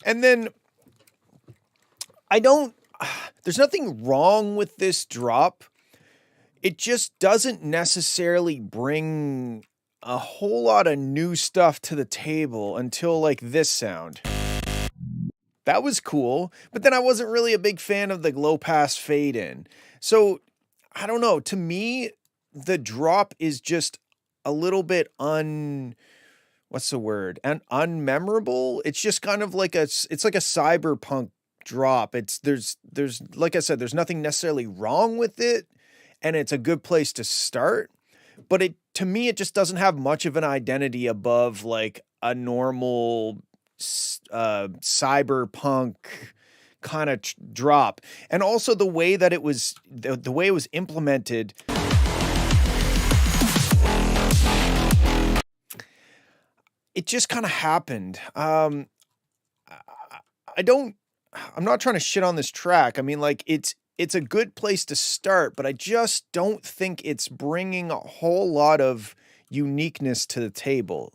and then there's nothing wrong with this drop. it just doesn't necessarily bring a whole lot of new stuff to the table until like this sound. That was cool, but then I wasn't really a big fan of the low pass fade in. So I don't know. To me, the drop is just a little bit what's the word? Unmemorable. It's just kind of like it's like a cyberpunk drop. There's like I said, there's nothing necessarily wrong with it, and it's a good place to start. But to me, it just doesn't have much of an identity above like a normal cyberpunk kind of drop. And also the way that it was the way it was implemented. It just kind of happened. I'm not trying to shit on this track. I mean, like it's a good place to start, but I just don't think it's bringing a whole lot of uniqueness to the table.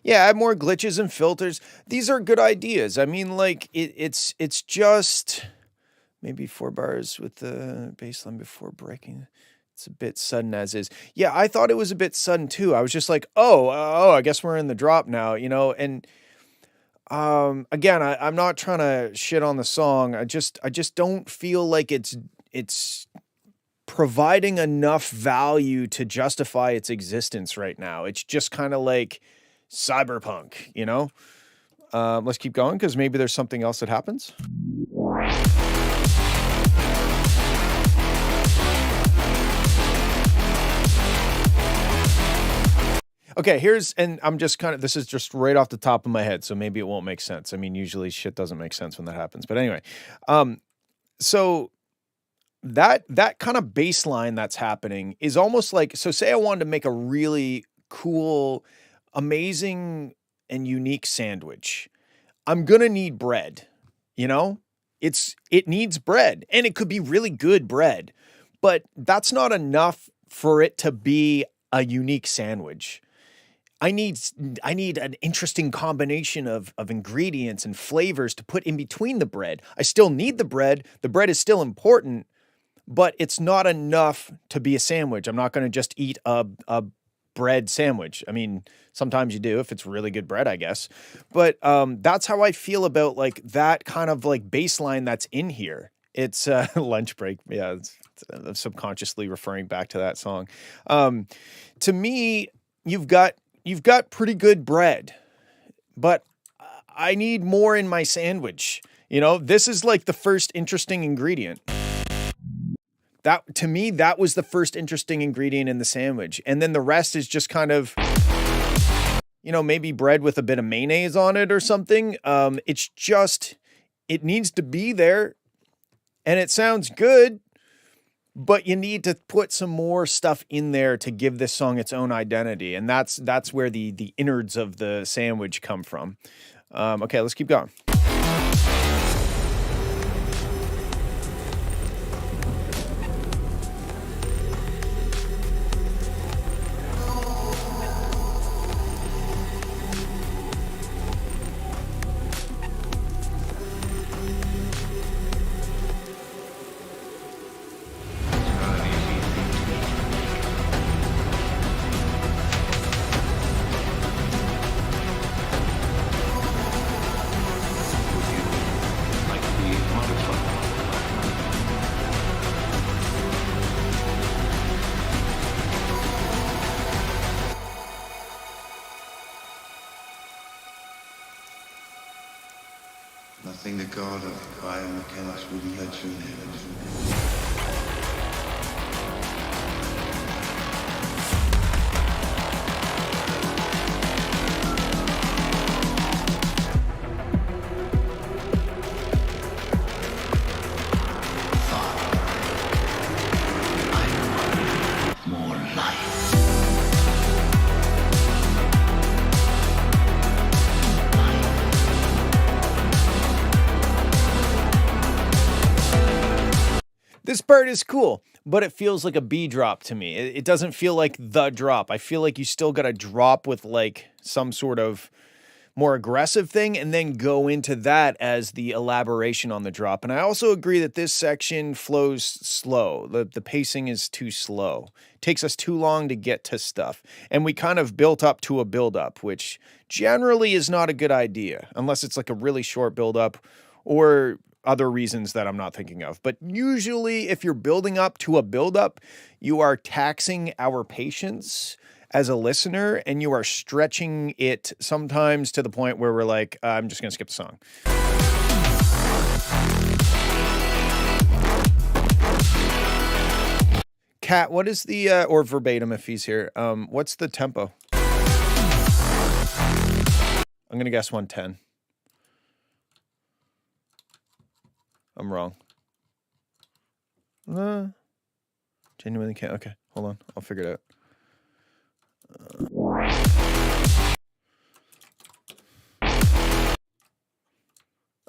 Yeah, add more glitches and filters. These are good ideas. I mean, like it's just maybe 4 bars with the bass line before breaking. It's a bit sudden as is. Yeah, I thought it was a bit sudden too. I was just like, I guess we're in the drop now, you know. And again, I'm not trying to shit on the song. I just don't feel like it's providing enough value to justify its existence right now. It's just kind of like cyberpunk, you know? Let's keep going because maybe there's something else that happens. Okay, and I'm just this is just right off the top of my head, so maybe it won't make sense. I mean, usually shit doesn't make sense when that happens. But anyway, so that kind of bass line that's happening is almost like, so say I wanted to make a really cool, amazing and unique sandwich. I'm going to need bread, you know? It needs bread, and it could be really good bread, but that's not enough for it to be a unique sandwich. I need an interesting combination of ingredients and flavors to put in between the bread. I still need the bread. The bread is still important, but it's not enough to be a sandwich. I'm not going to just eat a bread sandwich. I mean, sometimes you do if it's really good bread, I guess. But that's how I feel about like that kind of like baseline that's in here. It's lunch break. Yeah, I'm subconsciously referring back to that song. To me, you've got pretty good bread, but I need more in my sandwich. You know, this is like the first interesting ingredient. That, to me, that was the first interesting ingredient in the sandwich. And then the rest is just kind of, you know, maybe bread with a bit of mayonnaise on it or something. It's just, it needs to be there and it sounds good, but you need to put some more stuff in there to give this song its own identity. And that's where the innards of the sandwich come from. Okay, let's keep going. Nothing the god of biomechanics wouldn't let you live. This part is cool, but it feels like a B drop to me. It doesn't feel like the drop. I feel like you still got to drop with like some sort of more aggressive thing and then go into that as the elaboration on the drop. And I also agree that this section flows slow. The pacing is too slow. It takes us too long to get to stuff. And we kind of built up to a build-up, which generally is not a good idea, unless it's like a really short build-up or other reasons that I'm not thinking of. But usually if you're building up to a build-up, you are taxing our patience as a listener, and you are stretching it sometimes to the point where we're like, I'm just going to skip the song. Kat, what is the, or verbatim if he's here, what's the tempo? I'm going to guess 110. I'm wrong. Genuinely can't. Okay, hold on. I'll figure it out.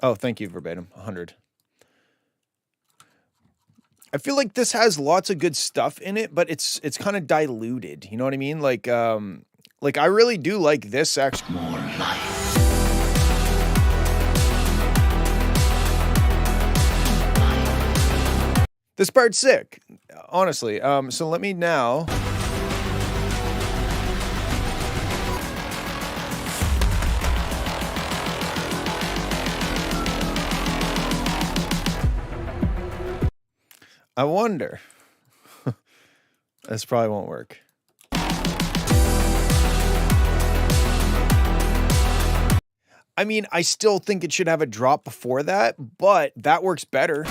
Oh, thank you, verbatim. 100. I feel like this has lots of good stuff in it, but it's kind of diluted. You know what I mean? Like I really do like this actually. More life. This part's sick, honestly. So let me now. I wonder. This probably won't work. I mean, I still think it should have a drop before that, but that works better.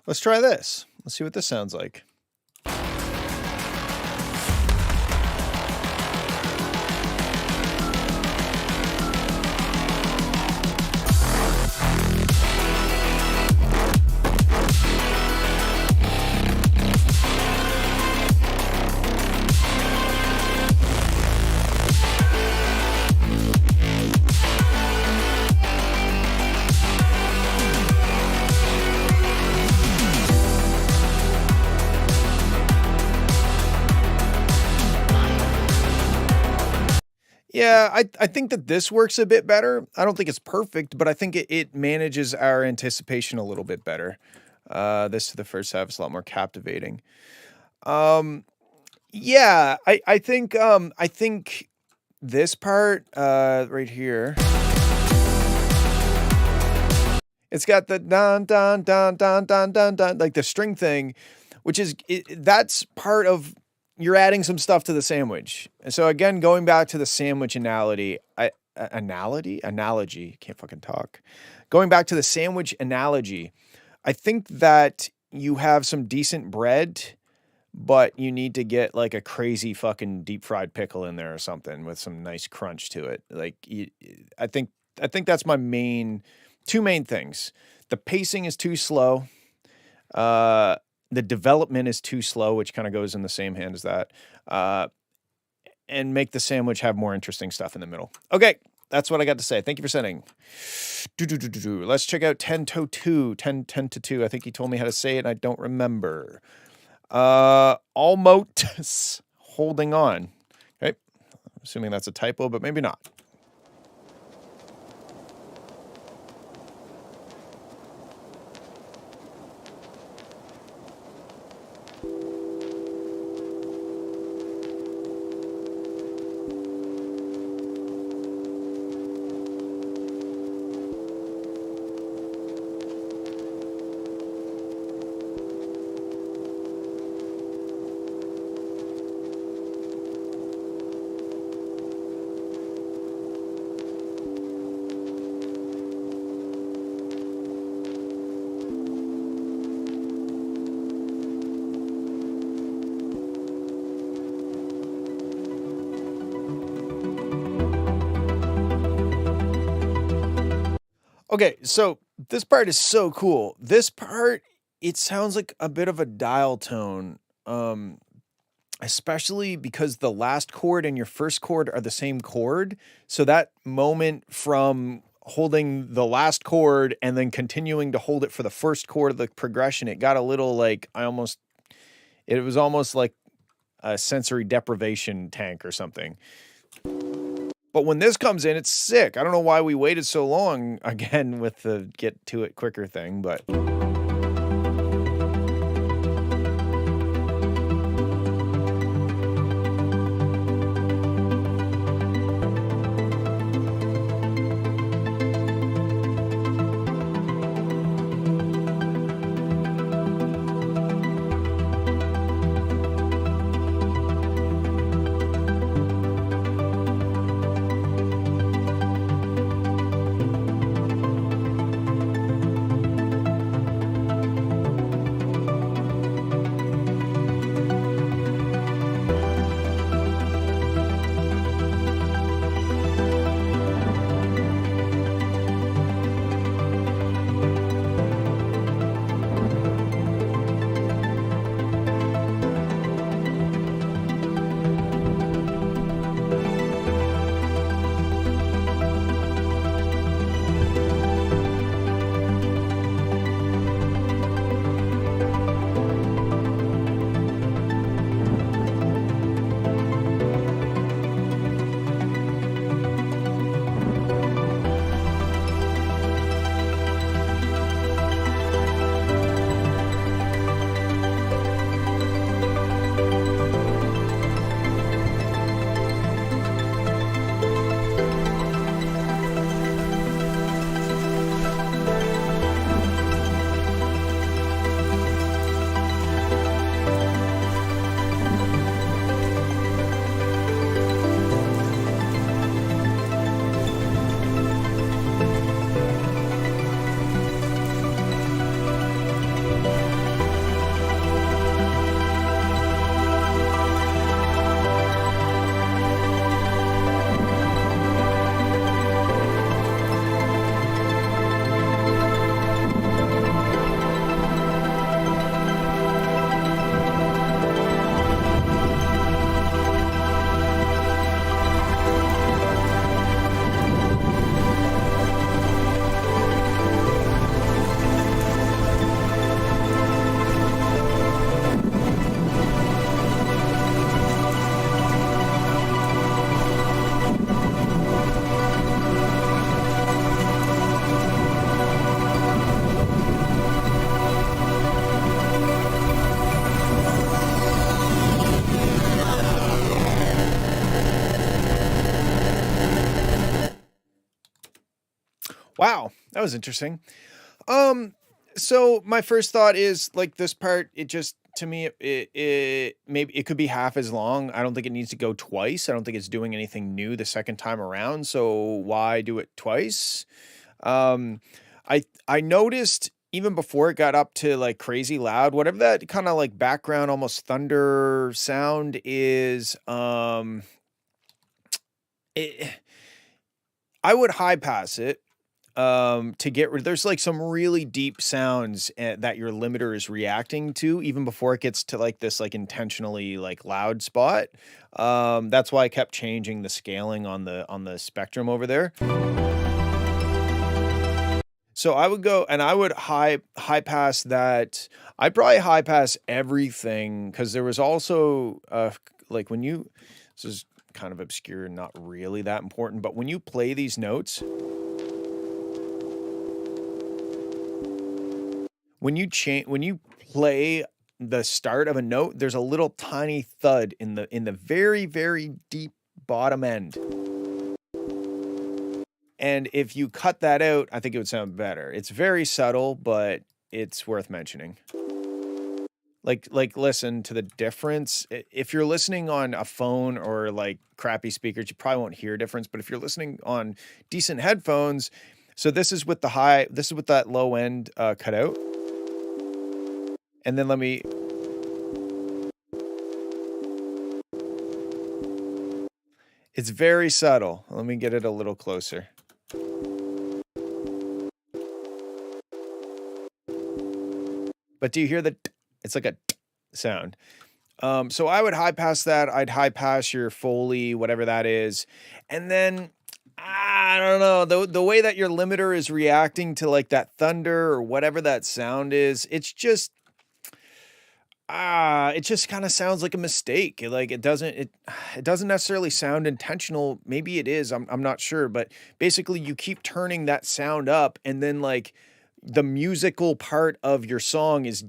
Let's try this. Let's see what this sounds like. Yeah, I think that this works a bit better. I don't think it's perfect, but I think it manages our anticipation a little bit better. This to the first half is a lot more captivating. Yeah, I think this part right here. It's got the dun dun dun dun dun dun dun, like the string thing, which is that's part of. You're adding some stuff to the sandwich. And so again, going back to the sandwich analogy, can't fucking talk. Going back to the sandwich analogy, I think that you have some decent bread, but you need to get like a crazy fucking deep fried pickle in there or something with some nice crunch to it. Like I think that's my two main things. The pacing is too slow. The development is too slow, which kind of goes in the same hand as that. And make the sandwich have more interesting stuff in the middle. Okay, that's what I got to say. Thank you for sending. Let's check out 10 to 2. 10 to 2. I think he told me how to say it, and I don't remember. Almost holding on. Okay, I'm assuming that's a typo, but maybe not. Okay, so this part is so cool. This part, it sounds like a bit of a dial tone, especially because the last chord and your first chord are the same chord. So that moment from holding the last chord and then continuing to hold it for the first chord of the progression, it got a little like it was almost like a sensory deprivation tank or something. But when this comes in, it's sick. I don't know why we waited so long again with the get to it quicker thing, but wow, that was interesting. So my first thought is like this part, it just to me it maybe it could be half as long. I don't think it needs to go twice. I don't think it's doing anything new the second time around. So why do it twice? Um I noticed even before it got up to like crazy loud, whatever that kind of like background almost thunder sound is, it, I would high pass it to get rid there's like some really deep sounds that your limiter is reacting to even before it gets to like this like intentionally like loud spot. That's why I kept changing the scaling on the spectrum over there. So I would go and I would high pass that. I'd probably high pass everything because there was also like when you this is kind of obscure, not really that important, but when you play these notes, when you play the start of a note, there's a little tiny thud in the very, very deep bottom end. And if you cut that out, I think it would sound better. It's very subtle, but it's worth mentioning. Like listen to the difference. If you're listening on a phone or like crappy speakers, you probably won't hear a difference, but if you're listening on decent headphones, so this is with that low end cut out. And then it's very subtle. Let me get it a little closer. but do you hear the? It's like a sound. So I would high pass that. I'd high pass your Foley, whatever that is, and then I don't know the way that your limiter is reacting to like that thunder or whatever that sound is. It's just it just kind of sounds like a mistake. It doesn't necessarily sound intentional. Maybe it is. I'm not sure, but basically you keep turning that sound up, and then like the musical part of your song is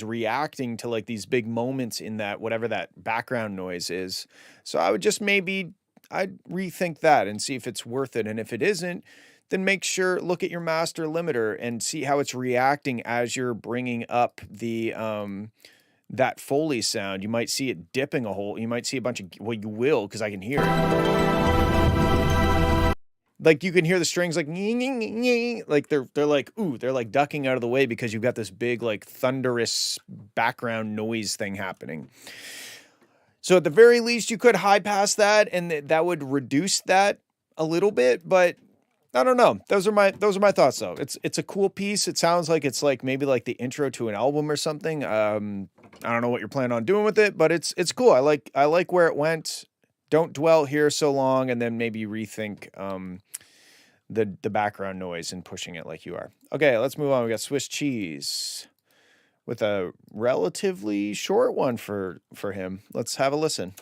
reacting to like these big moments in that whatever that background noise is. So I would just I'd rethink that and see if it's worth it. And if it isn't, then look at your master limiter and see how it's reacting as you're bringing up the that Foley sound. You might see it dipping a hole. You might see a bunch of, well, you will, because I can hear it. Like you can hear the strings like like they're like, ooh, they're like ducking out of the way because you've got this big like thunderous background noise thing happening. So at the very least, you could high pass that, and that would reduce that a little bit. But I don't know. Those are my thoughts, though. It's a cool piece. It sounds like it's like maybe like the intro to an album or something. I don't know what you're planning on doing with it, but it's cool. I like where it went. Don't dwell here so long, and then maybe rethink the background noise and pushing it like you are. Okay, let's move on. We got Swiss Cheese with a relatively short one for him. Let's have a listen.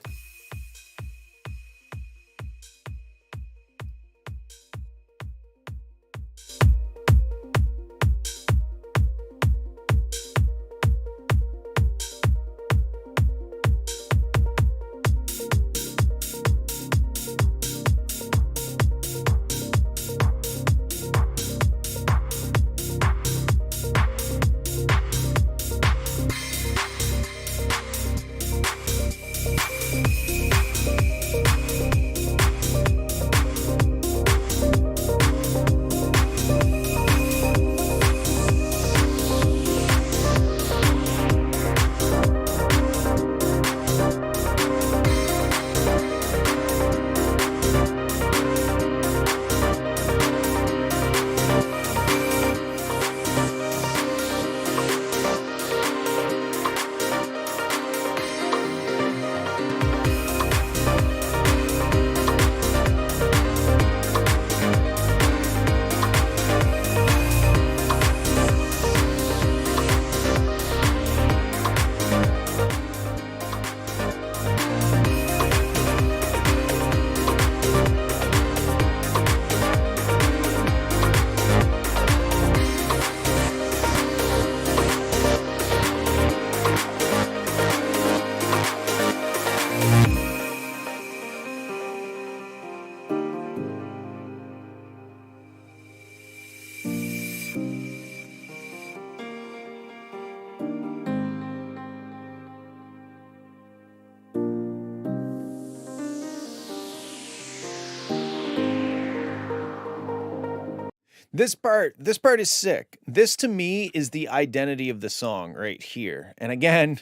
This part is sick. This to me is the identity of the song right here. And again,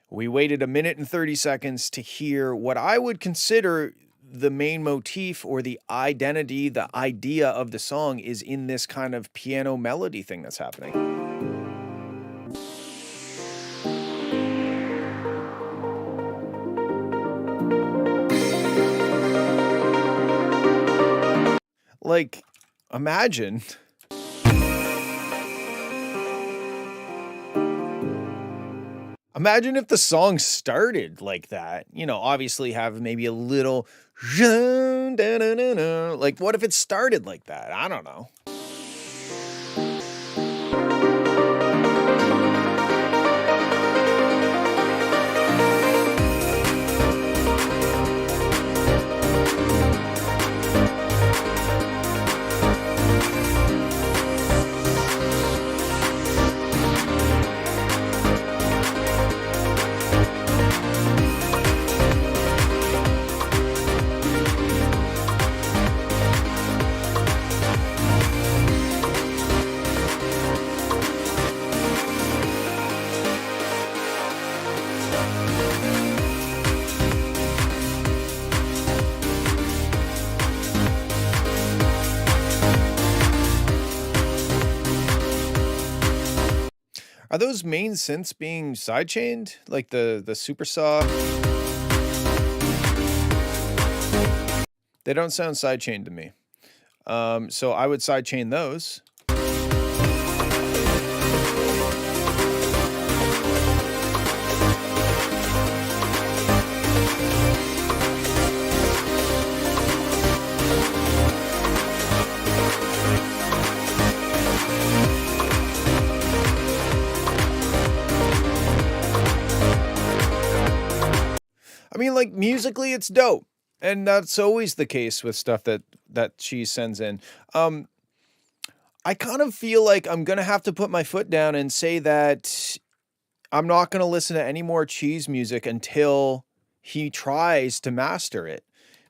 we waited 1 minute and 30 seconds to hear what I would consider the main motif or the identity, the idea of the song is in this kind of piano melody thing that's happening. Like, imagine if the song started like that, obviously have maybe a little, like what if it started like that? I don't know. Are those main synths being sidechained? Like the super saw? They don't sound sidechained to me. So I would sidechain those. I mean, like, musically, it's dope. And that's always the case with stuff that she sends in. I kind of feel like I'm going to have to put my foot down and say that I'm not going to listen to any more Cheese music until he tries to master it.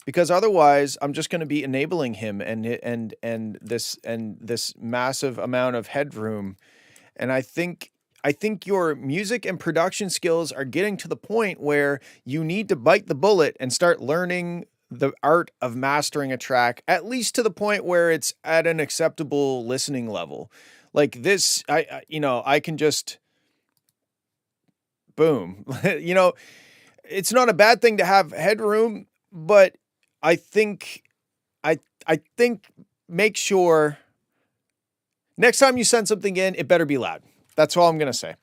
Because otherwise, I'm just going to be enabling him and this massive amount of headroom. And I think your music and production skills are getting to the point where you need to bite the bullet and start learning the art of mastering a track, at least to the point where it's at an acceptable listening level. Like this, I can just boom. It's not a bad thing to have headroom, but I think make sure next time you send something in, it better be loud. That's all I'm going to say.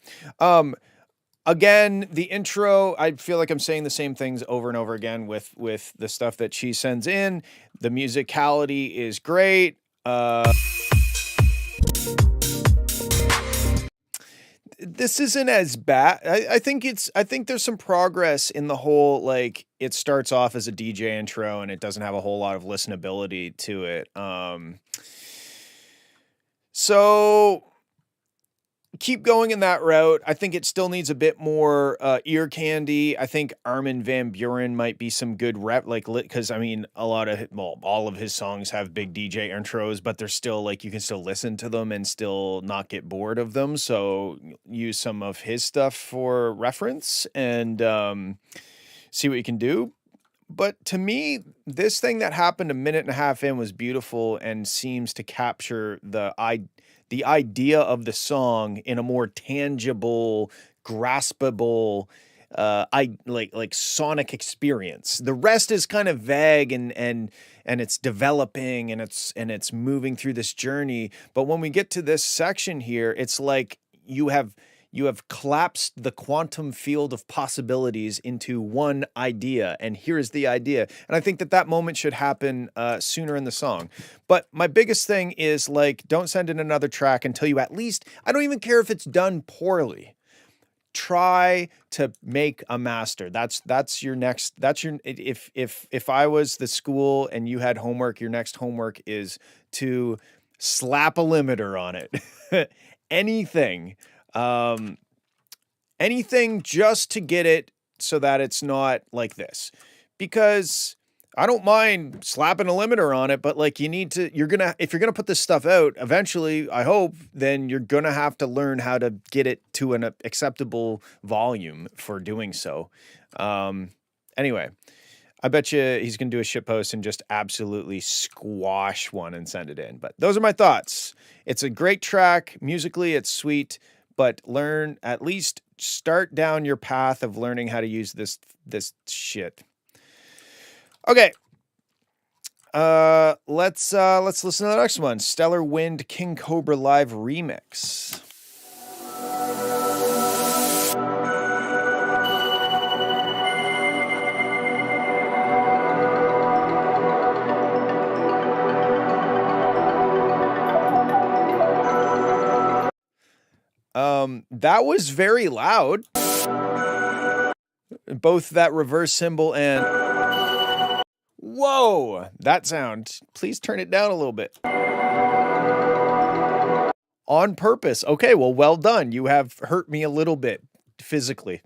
Again, the intro, I feel like I'm saying the same things over and over again with the stuff that she sends in. The musicality is great. This isn't as bad. I think there's some progress in the whole, like, it starts off as a DJ intro and it doesn't have a whole lot of listenability to it. So keep going in that route. I think it still needs a bit more ear candy. I think Armin van Buuren might be some good rep, like, because I mean, all of his songs have big DJ intros, but they're still like, you can still listen to them and still not get bored of them. So use some of his stuff for reference and see what you can do. But to me, this thing that happened a minute and a half in was beautiful and seems to capture the idea of the song in a more tangible, graspable, like sonic experience. The rest is kind of vague and it's developing and it's moving through this journey. But when we get to this section here, it's like you have collapsed the quantum field of possibilities into one idea, and here's the idea. And I think that moment should happen sooner in the song. But my biggest thing is, like, don't send in another track until you at least, I don't even care if it's done poorly. Try to make a master. That's your next, if I was the school and you had homework, your next homework is to slap a limiter on it. Anything just to get it so that it's not like this, because I don't mind slapping a limiter on it, but like if you're going to put this stuff out eventually, I hope, then you're going to have to learn how to get it to an acceptable volume for doing so. Anyway, I bet you he's going to do a shitpost and just absolutely squash one and send it in. But those are my thoughts. It's a great track. Musically, it's sweet, but at least start down your path of learning how to use this shit. Okay. Let's listen to the next one. Stellar Wind King Cobra Live Remix. That was very loud. Both that reverse cymbal and whoa, that sound. Please turn it down a little bit. On purpose. Okay, well done. You have hurt me a little bit physically.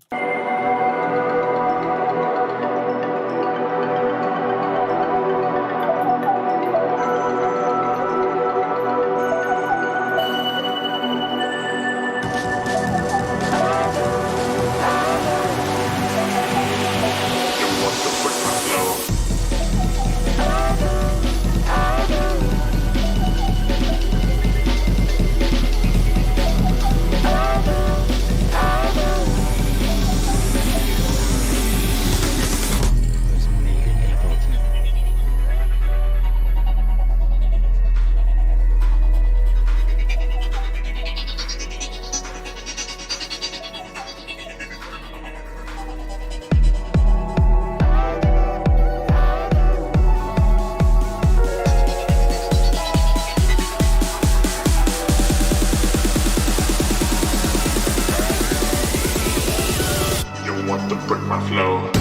break my flow.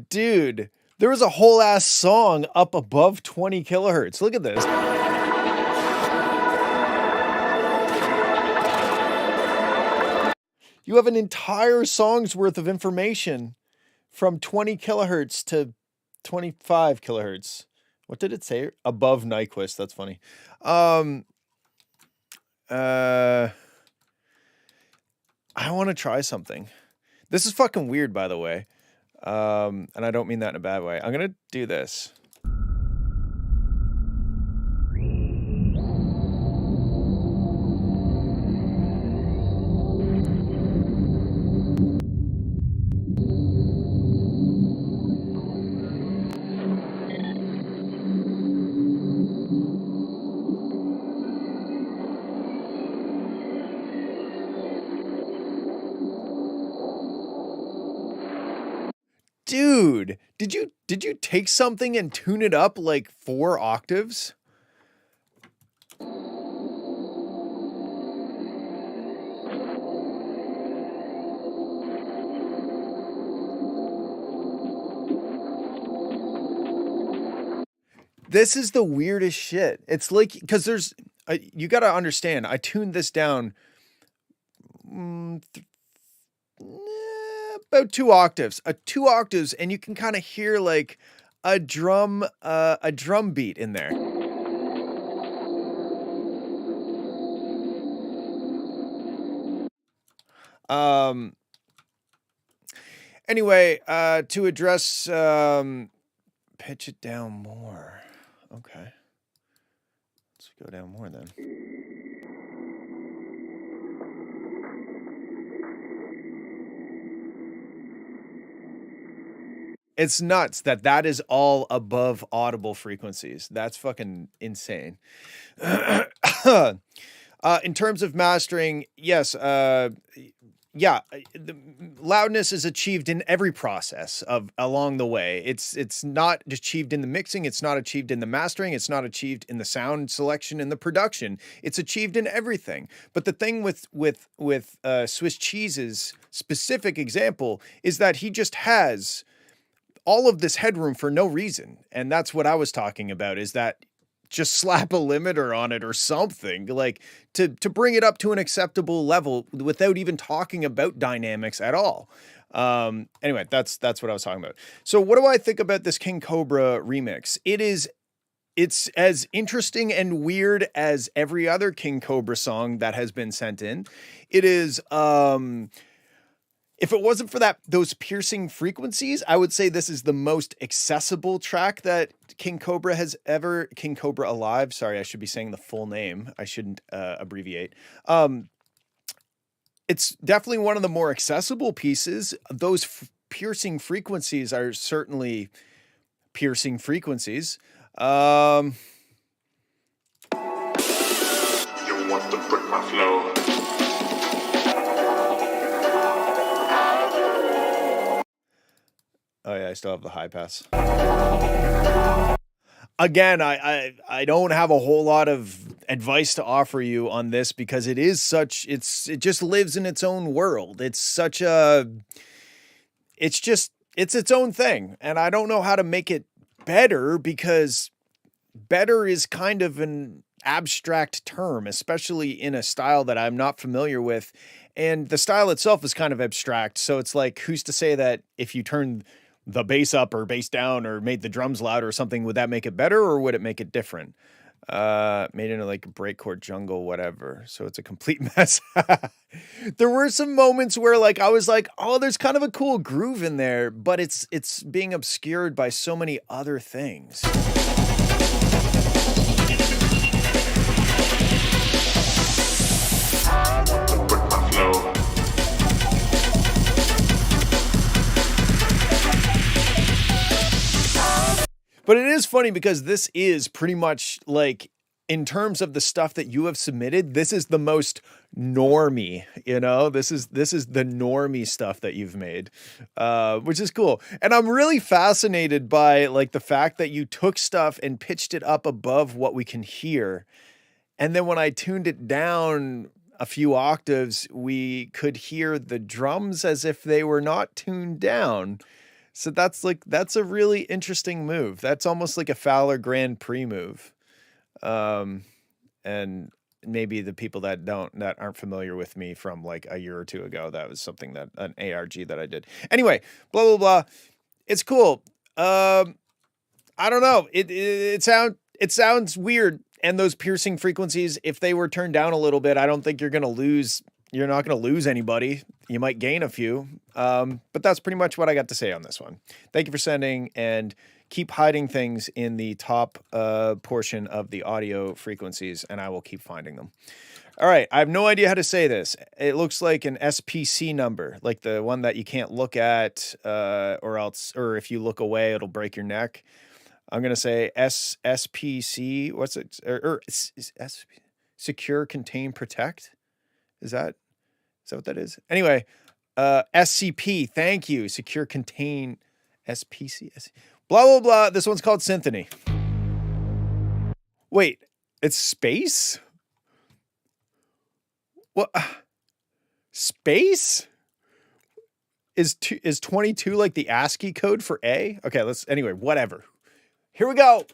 Dude, there was a whole ass song up above 20 kilohertz. Look at this. You have an entire song's worth of information from 20 kilohertz to 25 kilohertz. What did it say? Above Nyquist. That's funny. I want to try something. This is fucking weird, by the way. And I don't mean that in a bad way. I'm going to do this. Dude, did you take something and tune it up like 4 octaves? This is the weirdest shit. It's like, because there's, you got to understand, I tuned this down about 2 octaves, 2 octaves, and you can kind of hear like a drum beat in there. Anyway, to address, pitch it down more. Okay. Let's go down more then. It's nuts that is all above audible frequencies. That's fucking insane. In terms of mastering, yes, yeah, the loudness is achieved in every process along the way. It's not achieved in the mixing. It's not achieved in the mastering. It's not achieved in the sound selection and the production. It's achieved in everything. But the thing with Swiss Cheese's specific example is that he just has all of this headroom for no reason. And that's what I was talking about, is that just slap a limiter on it or something, like to bring it up to an acceptable level without even talking about dynamics at all. Anyway, that's what I was talking about. So what do I think about this King Cobra remix? It's as interesting and weird as every other King Cobra song that has been sent in. It is, if it wasn't for those piercing frequencies, I would say this is the most accessible track that King Cobra has ever. King Cobra Alive. Sorry, I should be saying the full name. I shouldn't abbreviate. It's definitely one of the more accessible pieces. Those piercing frequencies are certainly piercing frequencies. You want to break my flow. Oh yeah, I still have the high pass. Again, I don't have a whole lot of advice to offer you on this because it is such, it just lives in its own world. It's such a, it's just it's its own thing, and I don't know how to make it better because better is kind of an abstract term, especially in a style that I'm not familiar with. And the style itself is kind of abstract. So it's like, who's to say that if you turn the bass up or bass down or made the drums louder or something, would that make it better or would it make it different? Made into like a breakcore jungle, whatever. So it's a complete mess. There were some moments where like I was like, oh, there's kind of a cool groove in there, but it's being obscured by so many other things. with my flow. But it is funny because this is pretty much like, in terms of the stuff that you have submitted, this is the most normie, you know, this is the normie stuff that you've made, which is cool. And I'm really fascinated by like the fact that you took stuff and pitched it up above what we can hear. And then when I tuned it down a few octaves, we could hear the drums as if they were not tuned down. So that's a really interesting move. That's almost like a Fowler Grand Prix move. And maybe the people that aren't familiar with me from like a year or two ago, that was something that an ARG that I did. Anyway, blah, blah, blah. It's cool. I don't know. It sounds weird. And those piercing frequencies, if they were turned down a little bit, I don't think you're not going to lose anybody. You might gain a few. But that's pretty much what I got to say on this one. Thank you for sending, and keep hiding things in the top portion of the audio frequencies, and I will keep finding them. All right. I have no idea how to say this. It looks like an SPC number, like the one that you can't look at, or if you look away, it'll break your neck. I'm going to say SPC. What's it? Secure, Contain, Protect. Is that what that is? Anyway, SCP. Thank you. Secure, Contain, SPC. Blah, blah, blah. This one's called Symphony. Wait, it's space? What? Space? Is 22 like the ASCII code for A? Okay, anyway, whatever. Here we go.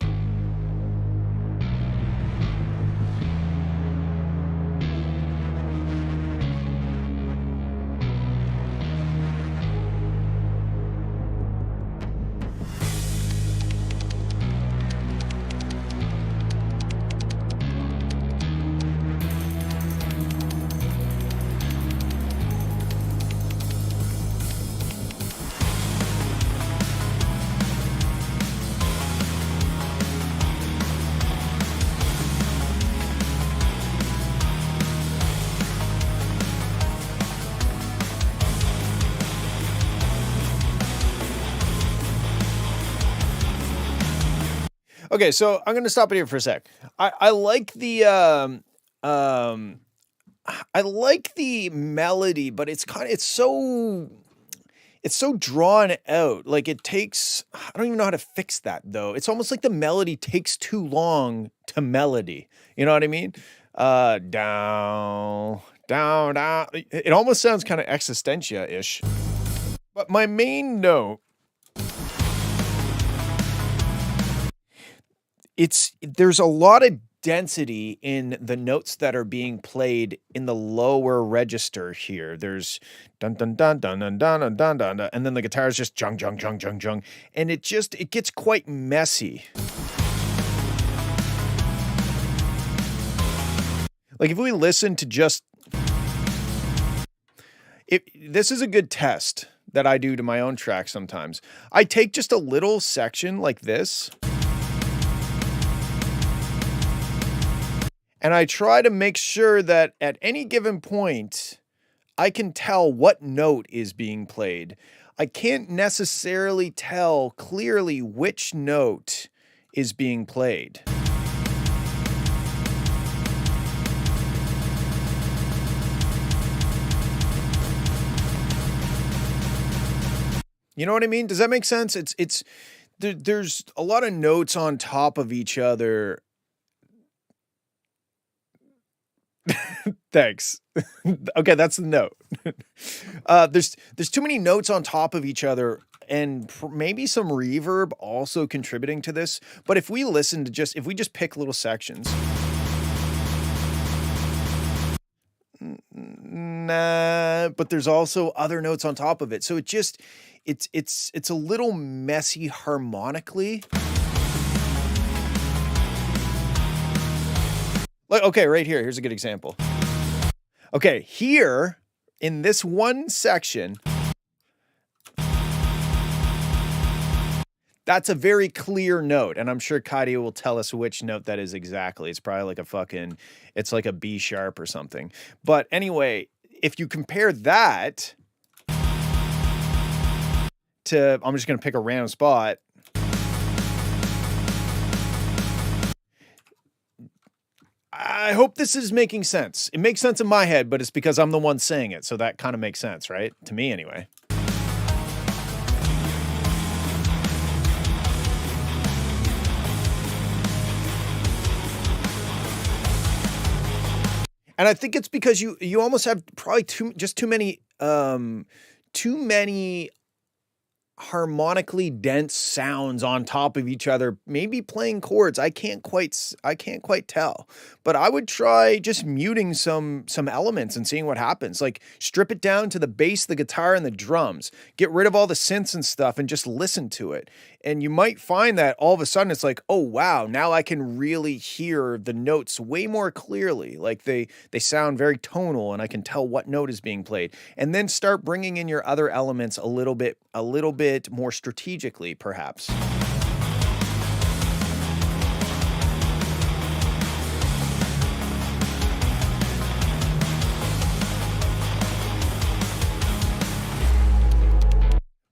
Okay, so I'm going to stop it here for a sec. I like the melody, but it's so drawn out. Like it takes, I don't even know how to fix that though. It's almost like the melody takes too long to melody. You know what I mean? Down, down, down. It almost sounds kind of Existentia-ish. But my main note, there's a lot of density in the notes that are being played in the lower register here. There's dun dun dun dun dun dun dun dun dun, dun, and then the guitar is just jung jung jung jung jung, and it gets quite messy. Like if we listen to just this is a good test that I do to my own track sometimes. I take just a little section like this, and I try to make sure that at any given point, I can tell what note is being played. I can't necessarily tell clearly which note is being played. You know what I mean? Does that make sense? There's a lot of notes on top of each other. Thanks. Okay, that's the note. There's too many notes on top of each other, and maybe some reverb also contributing to this. But if we listen to if we just pick little sections. Nah, but there's also other notes on top of it. So it's a little messy harmonically. Like, okay, right here. Here's a good example. Okay, here in this one section, that's a very clear note, and I'm sure Kadia will tell us which note that is exactly. It's probably like it's like a B sharp or something. But anyway, if you compare that to, I'm just going to pick a random spot. I hope this is making sense. It makes sense in my head, but it's because I'm the one saying it, so that kind of makes sense, right? To me, anyway. And I think it's because you almost have probably too many harmonically dense sounds on top of each other, maybe playing chords. I can't quite tell, but I would try just muting some elements and seeing what happens. Like strip it down to the bass, the guitar, and the drums. Get rid of all the synths and stuff and just listen to it. And you might find that all of a sudden it's like, oh wow, now I can really hear the notes way more clearly. Like they sound very tonal and I can tell what note is being played. And then start bringing in your other elements a little bit more strategically, perhaps.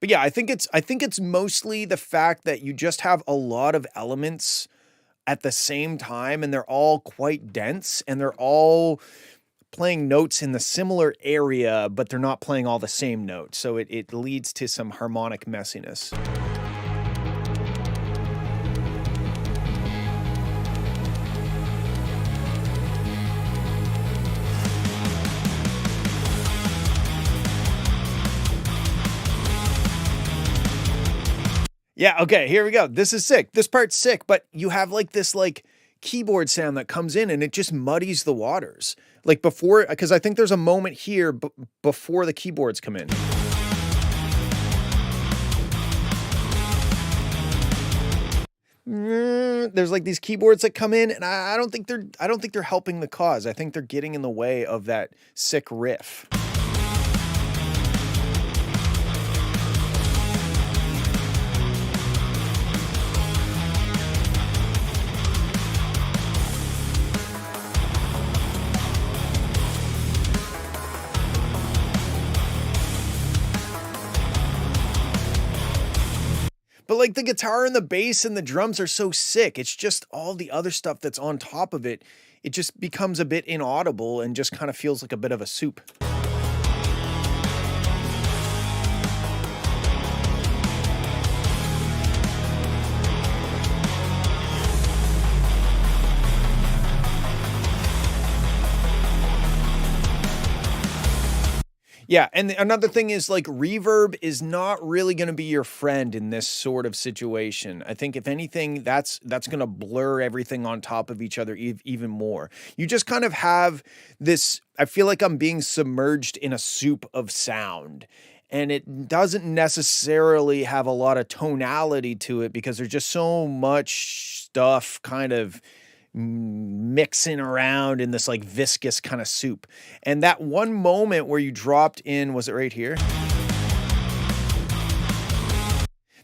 But yeah, I think it's mostly the fact that you just have a lot of elements at the same time and they're all quite dense and they're all playing notes in the similar area, but they're not playing all the same notes. So it leads to some harmonic messiness. Yeah, okay, here we go. This is sick. This part's sick, but you have like this like keyboard sound that comes in and it just muddies the waters. Like before, because I think there's a moment here before the keyboards come in. There's like these keyboards that come in and I don't think they're helping the cause. I think they're getting in the way of that sick riff. But like the guitar and the bass and the drums are so sick. It's just all the other stuff that's on top of it. It just becomes a bit inaudible and just kind of feels like a bit of a soup. Yeah, and another thing is like reverb is not really going to be your friend in this sort of situation. I think if anything, that's going to blur everything on top of each other even more. You just kind of have this, I feel like I'm being submerged in a soup of sound. And it doesn't necessarily have a lot of tonality to it because there's just so much stuff kind of mixing around in this like viscous kind of soup. And that one moment where you dropped in, was it right here?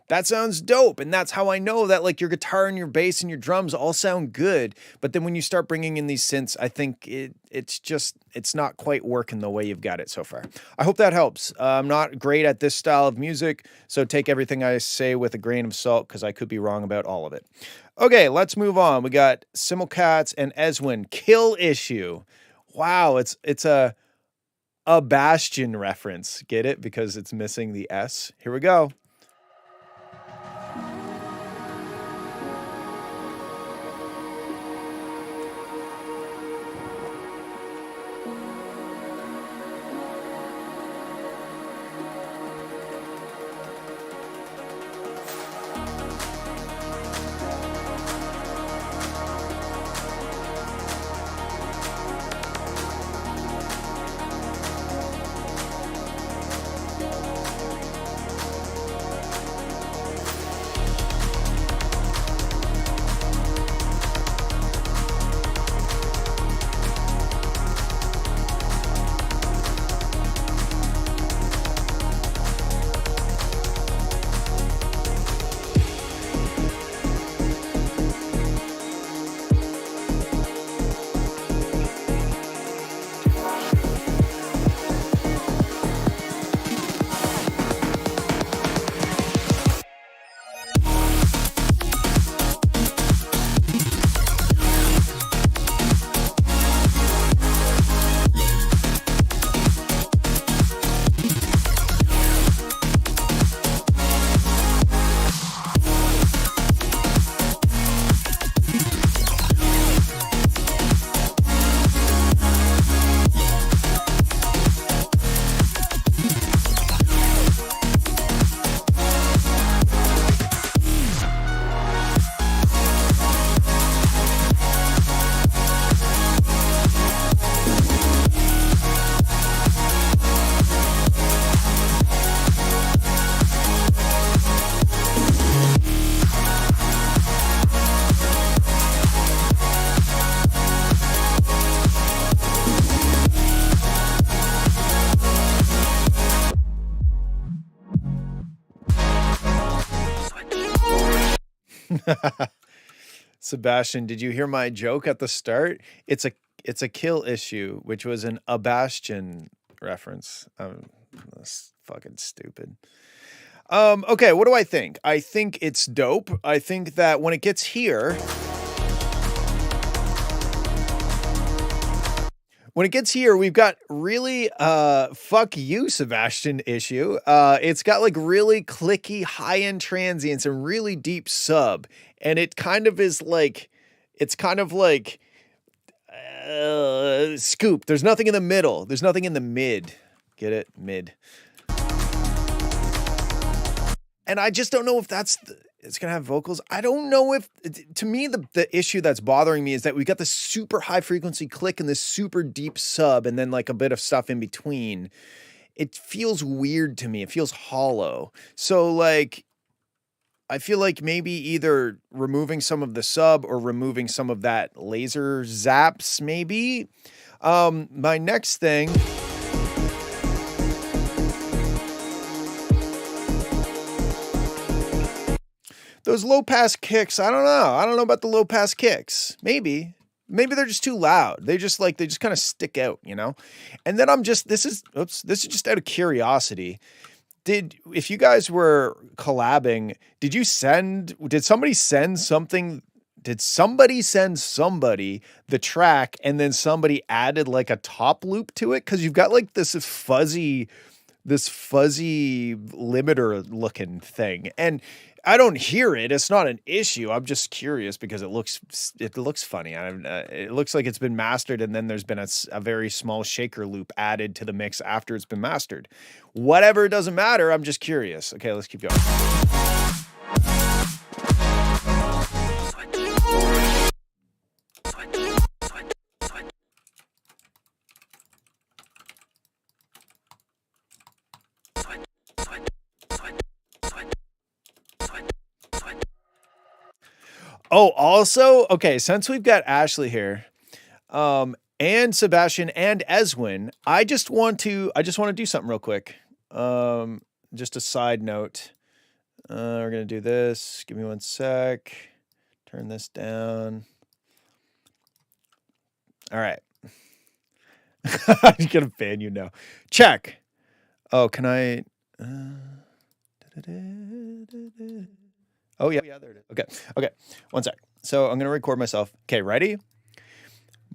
That sounds dope. And that's how I know that like your guitar and your bass and your drums all sound good. But then when you start bringing in these synths, I think it's not quite working the way you've got it so far. I hope that helps. I'm not great at this style of music, so take everything I say with a grain of salt because I could be wrong about all of it. Okay, let's move on. We got Simulcats and Eswin, Kill Issue. Wow, it's a Bastion reference. Get it? Because it's missing the S. Here we go. Sebastian, did you hear my joke at the start? It's a kill issue, which was an Sebastian reference. That's fucking stupid. Okay, what do I think? I think it's dope. I think that when it gets here, we've got really fuck you, Sebastian issue. It's got like really clicky high-end transients and really deep sub. And it kind of is like, it's kind of like scoop. There's nothing in the middle. There's nothing in the mid. Get it? Mid. And I just don't know if it's going to have vocals. I don't know if, to me, the issue that's bothering me is that we got this super high frequency click and this super deep sub and then like a bit of stuff in between. It feels weird to me. It feels hollow. So like, I feel like maybe either removing some of the sub or removing some of that laser zaps, maybe. My next thing... Those low pass kicks, I don't know. I don't know about the low pass kicks. Maybe they're just too loud. They just kind of stick out, you know? And then this is just out of curiosity. If you guys were collabing, did somebody send something? Did somebody send somebody the track and then somebody added like a top loop to it? Cause you've got like this fuzzy limiter looking thing. And I don't hear it. It's not an issue. I'm just curious because it looks funny. It looks like it's been mastered and then there's been a very small shaker loop added to the mix after it's been mastered. Whatever, it doesn't matter. I'm just curious. Okay, let's keep going. Oh, also, okay, since we've got Ashley here, and Sebastian and Eswin, I just want to do something real quick. Just a side note. We're gonna do this. Give me one sec. Turn this down. All right. I'm gonna ban you now. Check. Oh, can I? Oh, yeah, there it is. Okay, one sec. So I'm going to record myself. Okay, ready?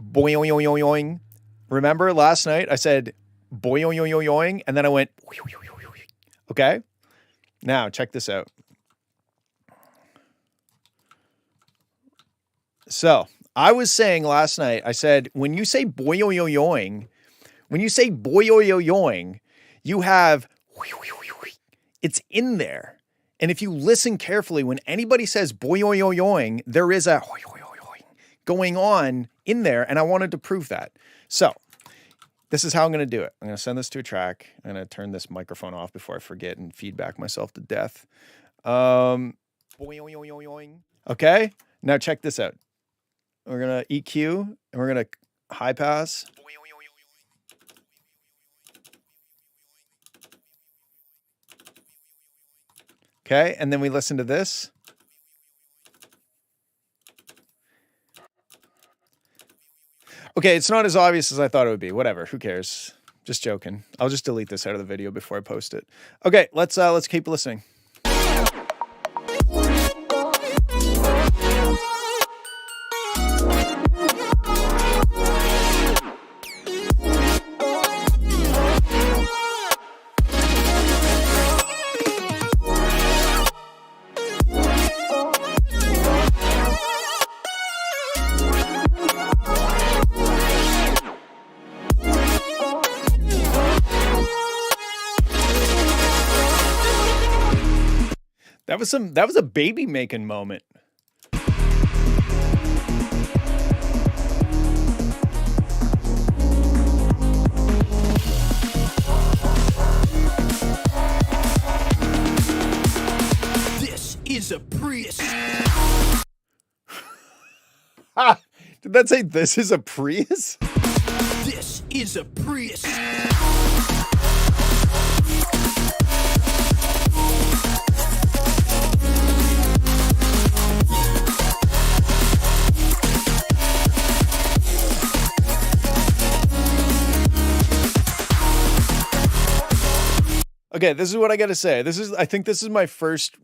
Boing. Remember last night I said boing, and then I went, okay? Now, check this out. So I was saying last night, I said, when you say boing, you have, it's in there. And if you listen carefully, when anybody says boing, there is a going on in there, and I wanted to prove that. So this is how I'm going to do it. I'm going to send this to a track. I'm going to turn this microphone off before I forget and feedback myself to death. Okay, now check this out. We're going to EQ, and we're going to high pass. Okay, and then we listen to this. Okay, it's not as obvious as I thought it would be. Whatever, who cares? Just joking. I'll just delete this out of the video before I post it. Okay, let's keep listening. That was a baby making moment. This is a Prius. Did that say this is a Prius? This is a Prius. Okay, this is what I got to say. I think this is my first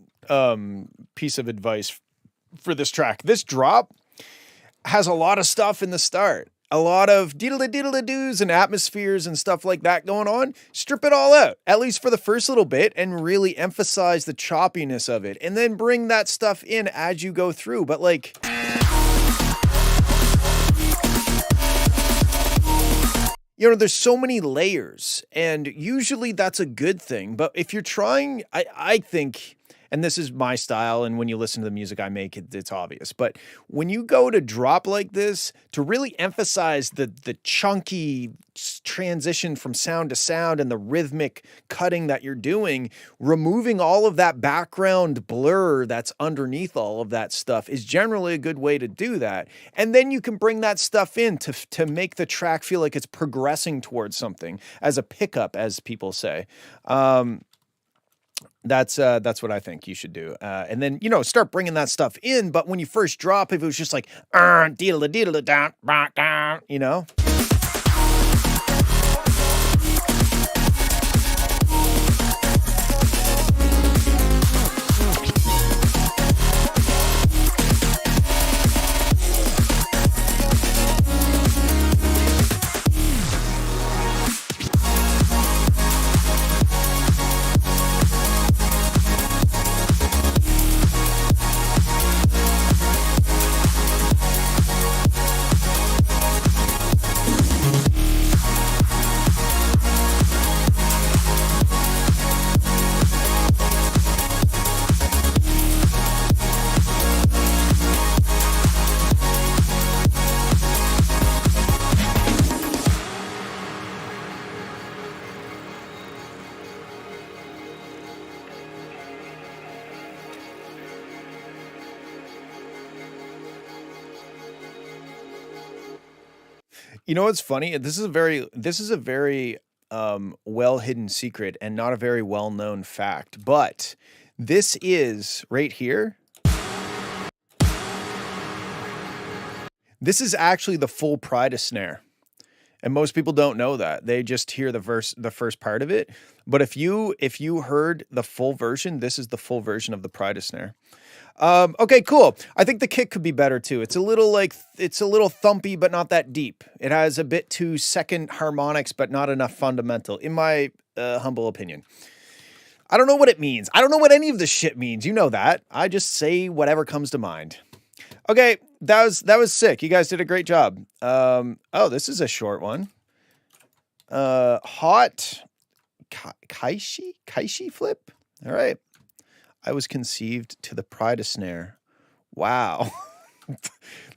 piece of advice for this track. This drop has a lot of stuff in the start. A lot of diddle-a-diddle-a-doos and atmospheres and stuff like that going on. Strip it all out, at least for the first little bit, and really emphasize the choppiness of it. And then bring that stuff in as you go through. But like... You know, there's so many layers, and usually that's a good thing. But if you're trying, I think, and this is my style, and when you listen to the music I make, it's obvious. But when you go to drop like this, to really emphasize the chunky transition from sound to sound and the rhythmic cutting that you're doing, removing all of that background blur that's underneath all of that stuff is generally a good way to do that. And then you can bring that stuff in to make the track feel like it's progressing towards something, as a pickup, as people say. That's what I think you should do. And then, you know, start bringing that stuff in. But when you first drop, if it was just like, deedle-a-deedle-a-down, you know? You know what's funny? This is a very well hidden secret and not a very well known fact. But this is right here. This is actually the full Prida snare. And most people don't know that. They just hear the first part of it. But if you heard the full version, this is the full version of the Prida snare. Okay, cool. I think the kick could be better too. It's a little thumpy, but not that deep. It has a bit too second harmonics, but not enough fundamental, in my humble opinion. I don't know what it means. I don't know what any of this shit means. You know that. I just say whatever comes to mind. Okay, that was sick. You guys did a great job. Oh, this is a short one. Hot Kaishi flip. All right. I was conceived to the Prida snare. Wow.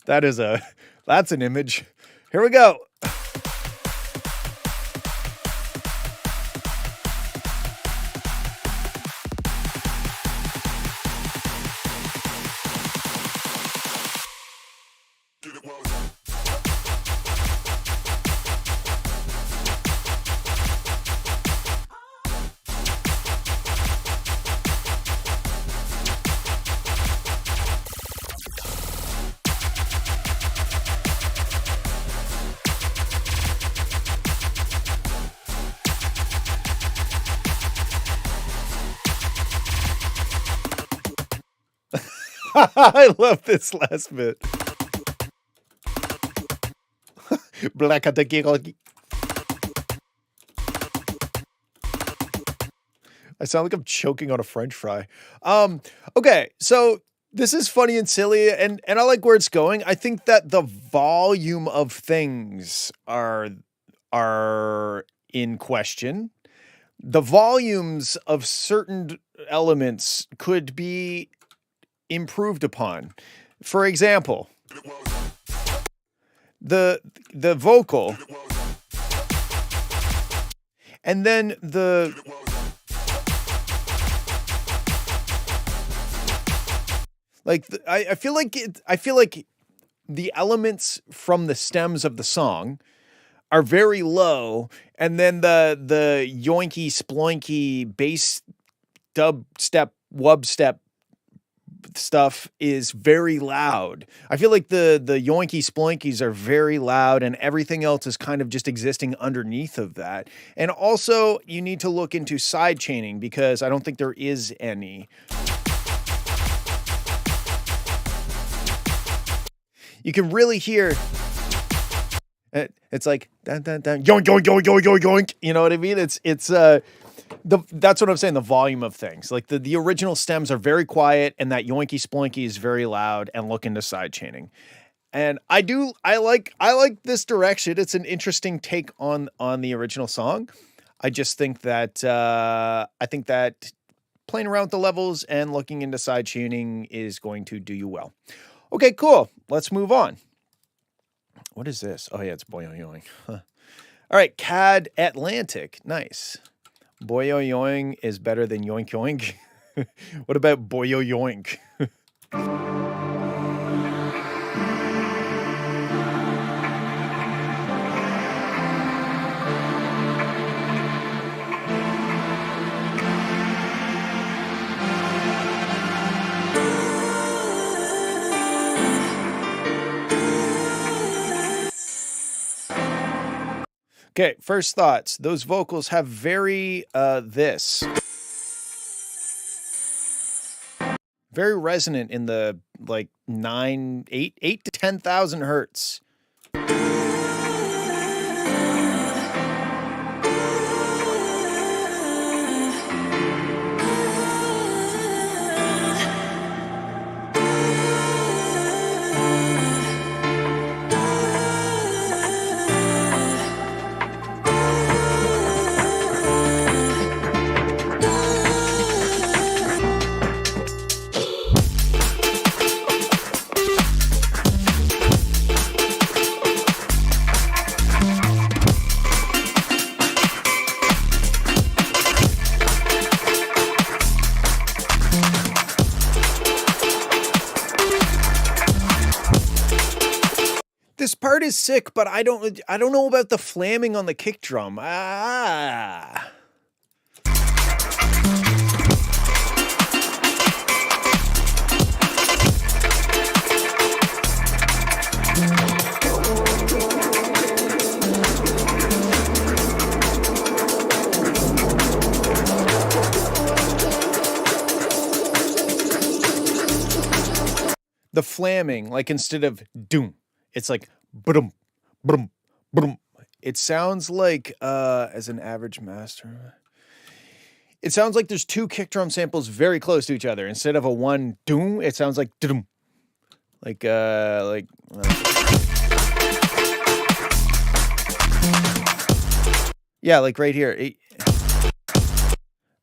That's an image. Here we go. I love this last bit. Black at the giggle. I sound like I'm choking on a French fry. Okay, so this is funny and silly, and I like where it's going. I think that the volume of things are in question. The volumes of certain elements could be improved upon. For example, the vocal, and then I feel like the elements from the stems of the song are very low, and then the yoinky sploinky bass dub step wub step stuff is very loud. I feel like the yoinky sploinkies are very loud and everything else is kind of just existing underneath of that. And also you need to look into side chaining because I don't think there is any. You can really hear it's like dun, dun, dun, yoink, yoink, yoink, yoink, yoink, yoink. You know what I mean? That's what I'm saying, the volume of things. Like the original stems are very quiet and that yoinky sploinky is very loud, and look into side chaining. And I like this direction. It's an interesting take on the original song. I just think that playing around with the levels and looking into side tuning is going to do you well. Okay, cool. Let's move on. What is this? Oh yeah, it's boing yoing. Huh. All right, CAD Atlantic. Nice. Boyo yoing is better than yoink yoink. What about boyo yoink? Okay, first thoughts. Those vocals have very very resonant in the like 8 to 10,000 hertz. This part is sick, but I don't know about the flamming on the kick drum. Ah. The flamming, like instead of doom, it's like brum, brum, brum. It sounds like as an average master. It sounds like there's two kick drum samples very close to each other. Instead of a one doom, it sounds like doom. Like yeah, like right here.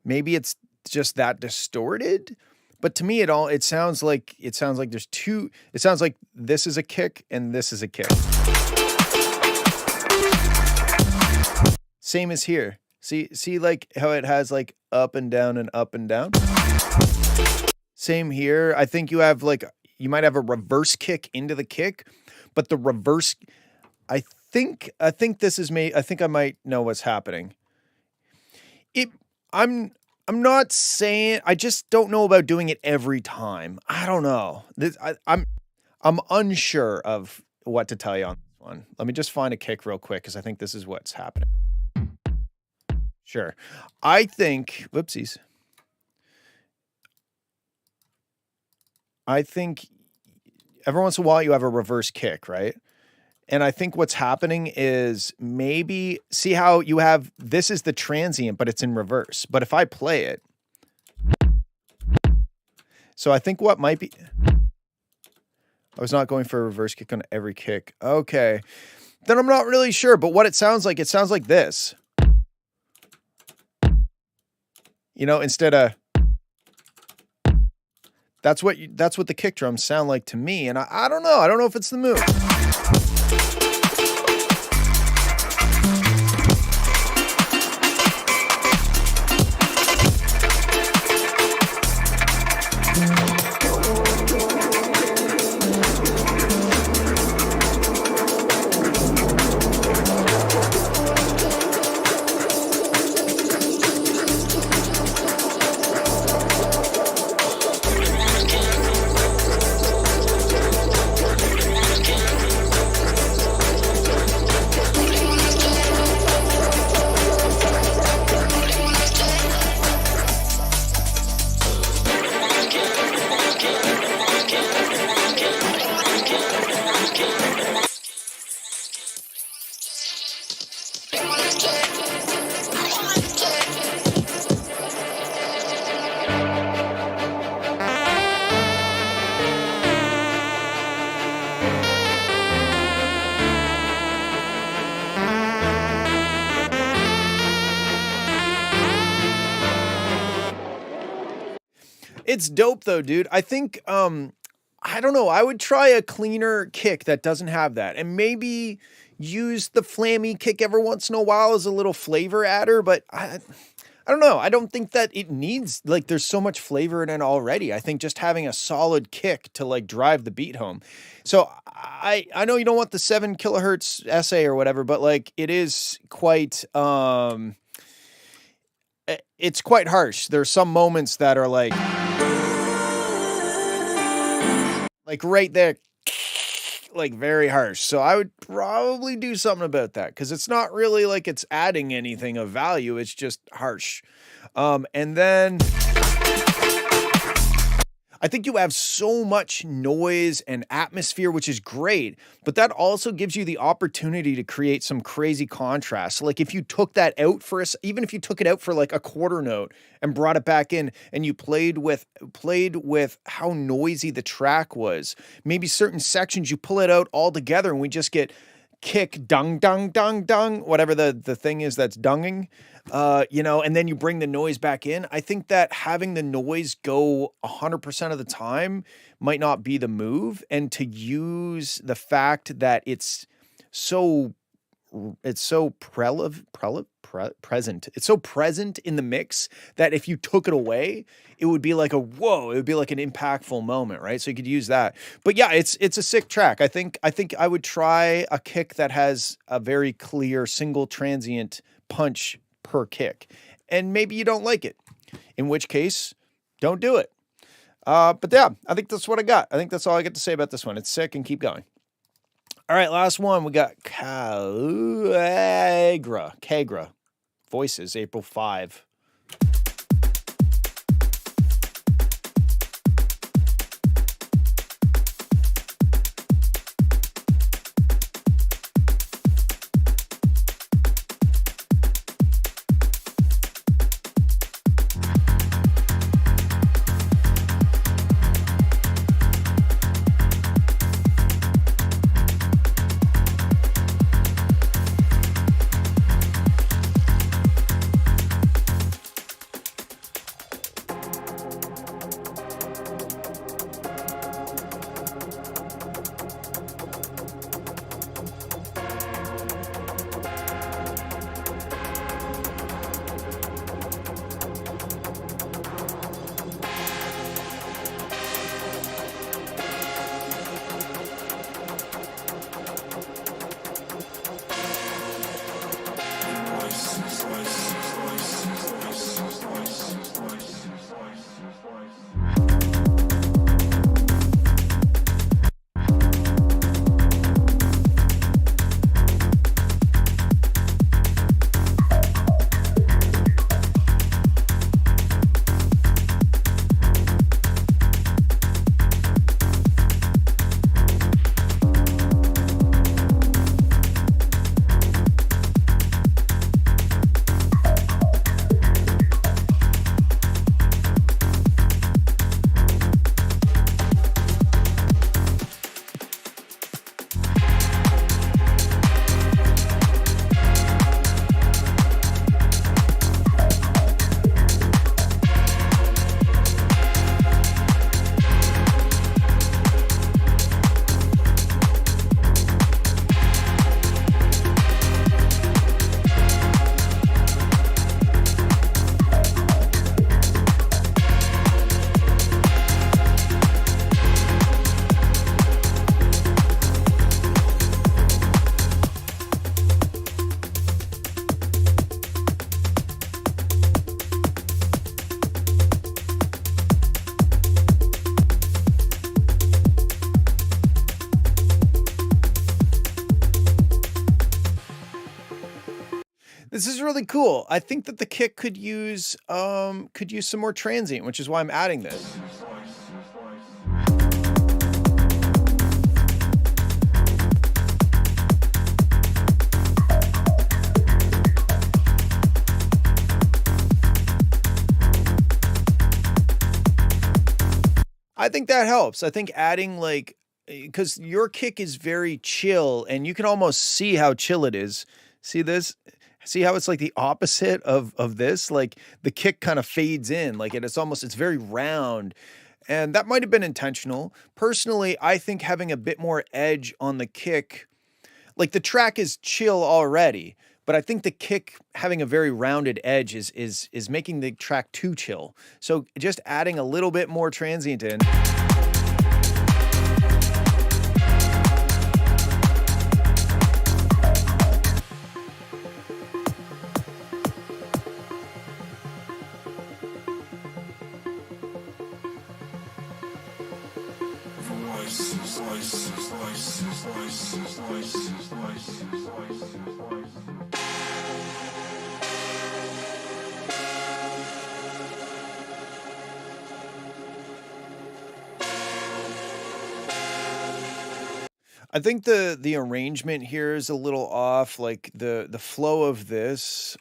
Maybe it's just that distorted. But to me, it sounds like there's two. It sounds like this is a kick and this is a kick. Same as here. See like how it has like up and down and up and down. Same here. I think you might have a reverse kick into the kick, but the reverse. I think this is me. I think I might know what's happening. I'm not saying, I just don't know about doing it every time. I don't know. I'm unsure of what to tell you on this one. Let me just find a kick real quick because I think this is what's happening. Sure. I think, whoopsies. I think every once in a while you have a reverse kick, right? And I think what's happening is maybe, see how you have, this is the transient, but it's in reverse. But if I play it, so I think what might be, I was not going for a reverse kick on every kick. Okay. Then I'm not really sure, but what it sounds like this. You know, instead of, that's what the kick drums sound like to me. And I don't know. I don't know if it's the move. It's dope though, dude. I think I don't know. I would try a cleaner kick that doesn't have that, and maybe use the flammy kick every once in a while as a little flavor adder. But I don't know. I don't think that it needs, like, there's so much flavor in it already. I think just having a solid kick to like drive the beat home. So I know you don't want the 7 kilohertz SA or whatever, but like it is quite it's quite harsh. There's some moments that are like right there, like very harsh. So I would probably do something about that, because it's not really like it's adding anything of value. It's just harsh. And then I think you have so much noise and atmosphere, which is great, but that also gives you the opportunity to create some crazy contrast. So like if you took that out for even if you took it out for like a quarter note and brought it back in, and you played with how noisy the track was, maybe certain sections you pull it out all together and we just get kick, dung, dung, dung, dung, whatever the thing is that's dunging, and then you bring the noise back in. I think that having the noise go 100% of the time might not be the move, and to use the fact that it's so present. It's so present in the mix that if you took it away, it would be like it would be like an impactful moment, right? So you could use that. But yeah, it's a sick track. I think I would try a kick that has a very clear single transient punch per kick. And maybe you don't like it, in which case, don't do it. But yeah, I think that's what I got. I think that's all I get to say about this one. It's sick, and keep going. All right, last one. We got Kagra. Voices, April 5. This is really cool. I think that the kick could use some more transient, which is why I'm adding this. I think that helps. I think adding because your kick is very chill, and you can almost see how chill it is. See this? See how it's like the opposite of this? Like the kick kind of fades in, like it's very round. And that might have been intentional. Personally, I think having a bit more edge on the kick, like the track is chill already, but I think the kick having a very rounded edge is making the track too chill. So just adding a little bit more transient in. I think the arrangement here is a little off, like the flow of this.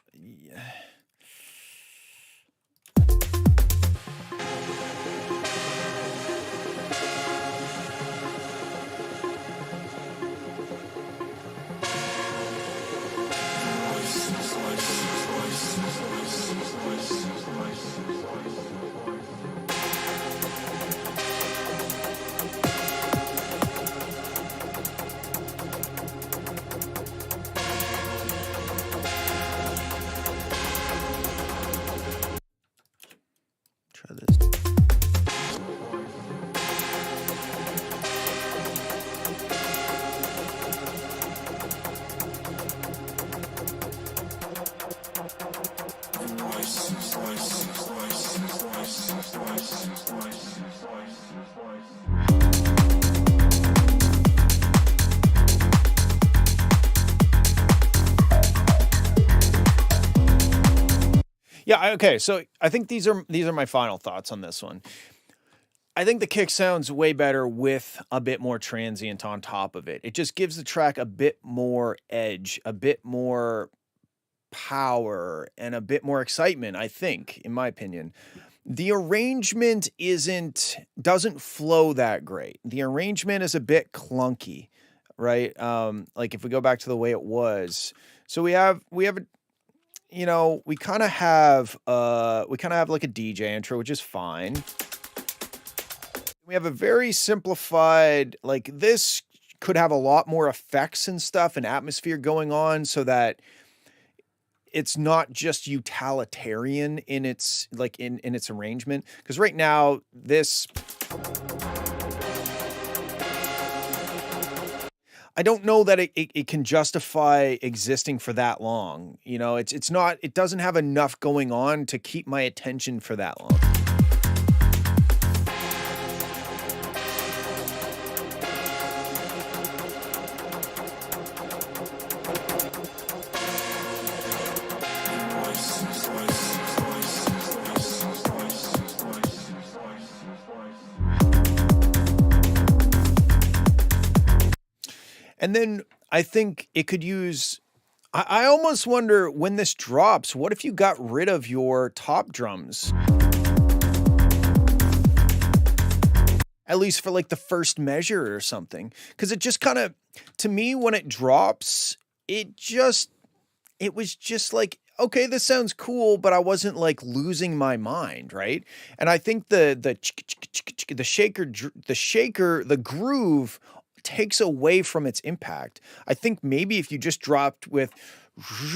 Try this. Yeah, okay, so I think these are my final thoughts on this one. I think the kick sounds way better with a bit more transient on top of it. It just gives the track a bit more edge, a bit more power, and a bit more excitement, I think, in my opinion. The arrangement doesn't flow that great. The arrangement is a bit clunky, right? Like if we go back to the way it was. So we have a we kind of have like a DJ intro, which is fine. We have a very simplified, like this could have a lot more effects and stuff and atmosphere going on so that it's not just utilitarian in its like in its arrangement. Because right now I don't know that it can justify existing for that long. It doesn't have enough going on to keep my attention for that long. And then I think it could use, I almost wonder when this drops, what if you got rid of your top drums? At least for like the first measure or something. Because it just kind of, to me, when it drops, it was just like, okay, this sounds cool, but I wasn't like losing my mind, right? And I think the groove takes away from its impact. I think maybe if you just dropped with for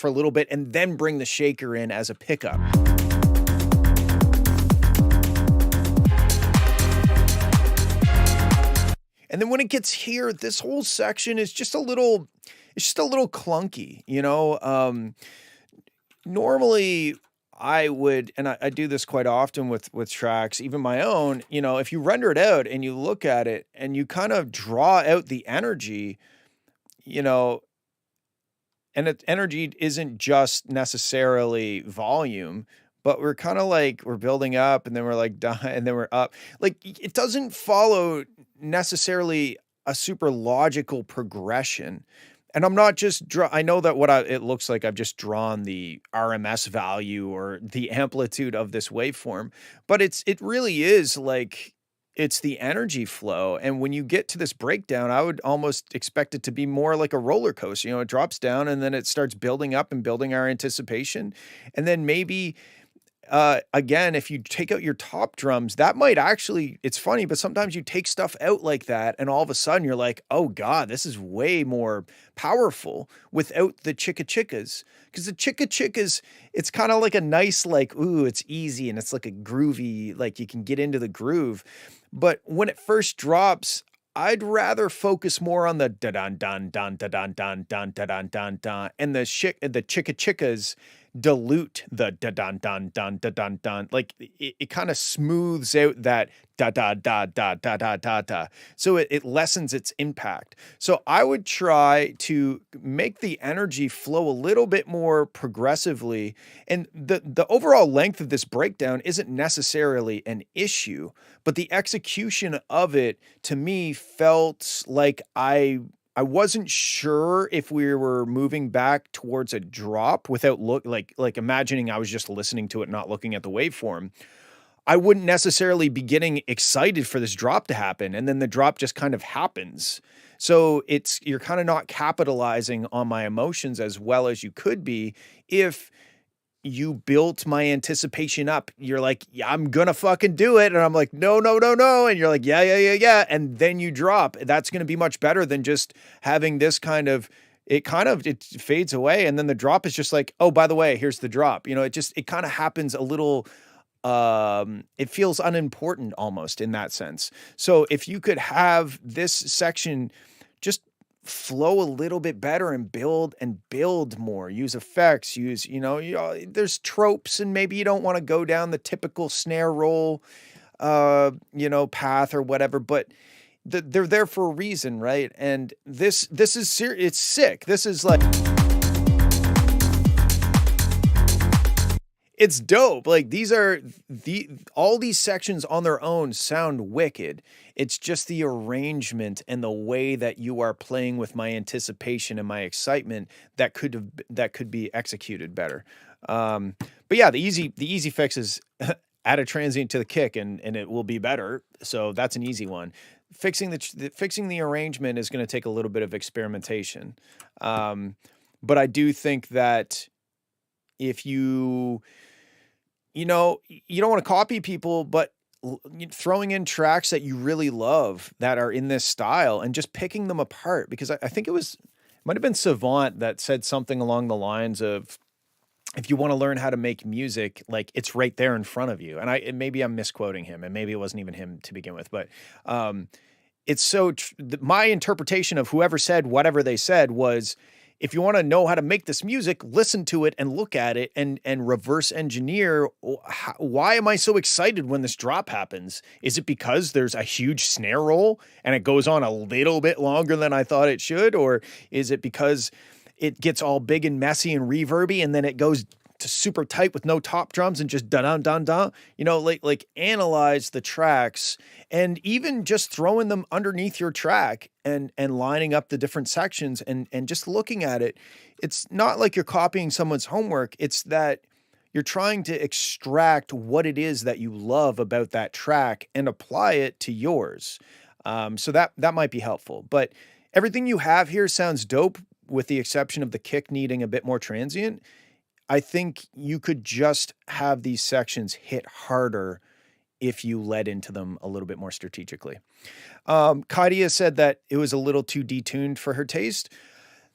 a little bit and then bring the shaker in as a pickup. And then when it gets here, this whole section is just a little clunky, normally I would, and I do this quite often with tracks, even my own, if you render it out and you look at it and you kind of draw out the energy, and energy isn't just necessarily volume, but we're kind of like, we're building up and then we're like down and then we're up. Like it doesn't follow necessarily a super logical progression. And I'm not just I know that it looks like I've just drawn the RMS value or the amplitude of this waveform, but it really is like it's the energy flow. And when you get to this breakdown, I would almost expect it to be more like a roller coaster. You know, it drops down and then it starts building up and building our anticipation. And then maybe again, if you take out your top drums, that might actually, it's funny, but sometimes you take stuff out like that and all of a sudden you're like, oh God, this is way more powerful without the chicka chickas. Because the chicka chickas, it's kind of like a nice, like, ooh, it's easy and it's like a groovy, like you can get into the groove. But when it first drops, I'd rather focus more on the da dun dun dun da dun dun dun da dun dun dun, and the chicka chickas dilute the da dun dun dun da dun dun. Like it kind of smooths out that da da da da da da da da. So it lessens its impact. So I would try to make the energy flow a little bit more progressively. And the overall length of this breakdown isn't necessarily an issue, but the execution of it to me felt like I wasn't sure if we were moving back towards a drop without like imagining I was just listening to it, not looking at the waveform. I wouldn't necessarily be getting excited for this drop to happen. And then the drop just kind of happens. So you're kind of not capitalizing on my emotions as well as you could be if you built my anticipation up. You're like, yeah, I'm gonna fucking do it. And I'm like, no, no, no, no. And you're like, yeah, yeah, yeah, yeah. And then you drop. That's going to be much better than just having this it fades away. And then the drop is just like, oh, by the way, here's the drop. You know, it kind of happens a little, it feels unimportant almost in that sense. So if you could have this section just flow a little bit better and build more, use effects, there's tropes and maybe you don't want to go down the typical snare roll, path or whatever, but they're there for a reason, right? And this is it's sick. This is like, it's dope. Like all these sections on their own sound wicked. It's just the arrangement and the way that you are playing with my anticipation and my excitement that could be executed better. But yeah, the easy fix is add a transient to the kick and it will be better. So that's an easy one. Fixing the arrangement is going to take a little bit of experimentation. But I do think that if you don't want to copy people, but throwing in tracks that you really love that are in this style and just picking them apart, because I think it might have been Savant that said something along the lines of, if you want to learn how to make music, like it's right there in front of you. And maybe I'm misquoting him and maybe it wasn't even him to begin with, but, it's my interpretation of whoever said whatever they said was, if you want to know how to make this music, listen to it and look at it and reverse engineer. Why am I so excited when this drop happens? Is it because there's a huge snare roll and it goes on a little bit longer than I thought it should? Or is it because it gets all big and messy and reverby and then it goes to super tight with no top drums and just dun-dun-dun-dun? Like analyze the tracks and even just throwing them underneath your track and lining up the different sections and just looking at it. It's not like you're copying someone's homework. It's that you're trying to extract what it is that you love about that track and apply it to yours. So that might be helpful, but everything you have here sounds dope with the exception of the kick needing a bit more transient. I think you could just have these sections hit harder if you led into them a little bit more strategically. Kadia said that it was a little too detuned for her taste.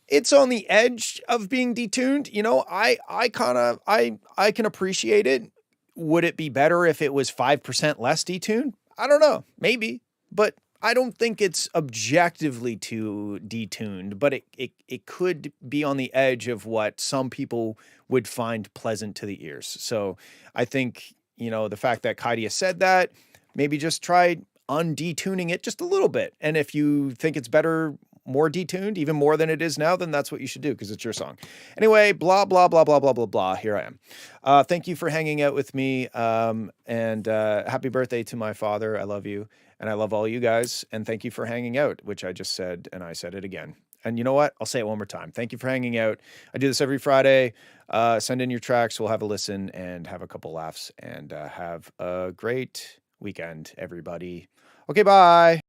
It's on the edge of being detuned. I can appreciate it. Would it be better if it was 5% less detuned? I don't know, maybe, but I don't think it's objectively too detuned, but it could be on the edge of what some people would find pleasant to the ears. So I think, the fact that Kaidia said that, maybe just try undetuning it just a little bit. And if you think it's better, more detuned, even more than it is now, then that's what you should do because it's your song. Anyway, blah, blah, blah, blah, blah, blah, blah. Here I am. Thank you for hanging out with me. And happy birthday to my father. I love you. And I love all you guys. And thank you for hanging out, which I just said, and I said it again. And you know what? I'll say it one more time. Thank you for hanging out. I do this every Friday. Send in your tracks. We'll have a listen and have a couple laughs and have a great weekend, everybody. Okay, bye.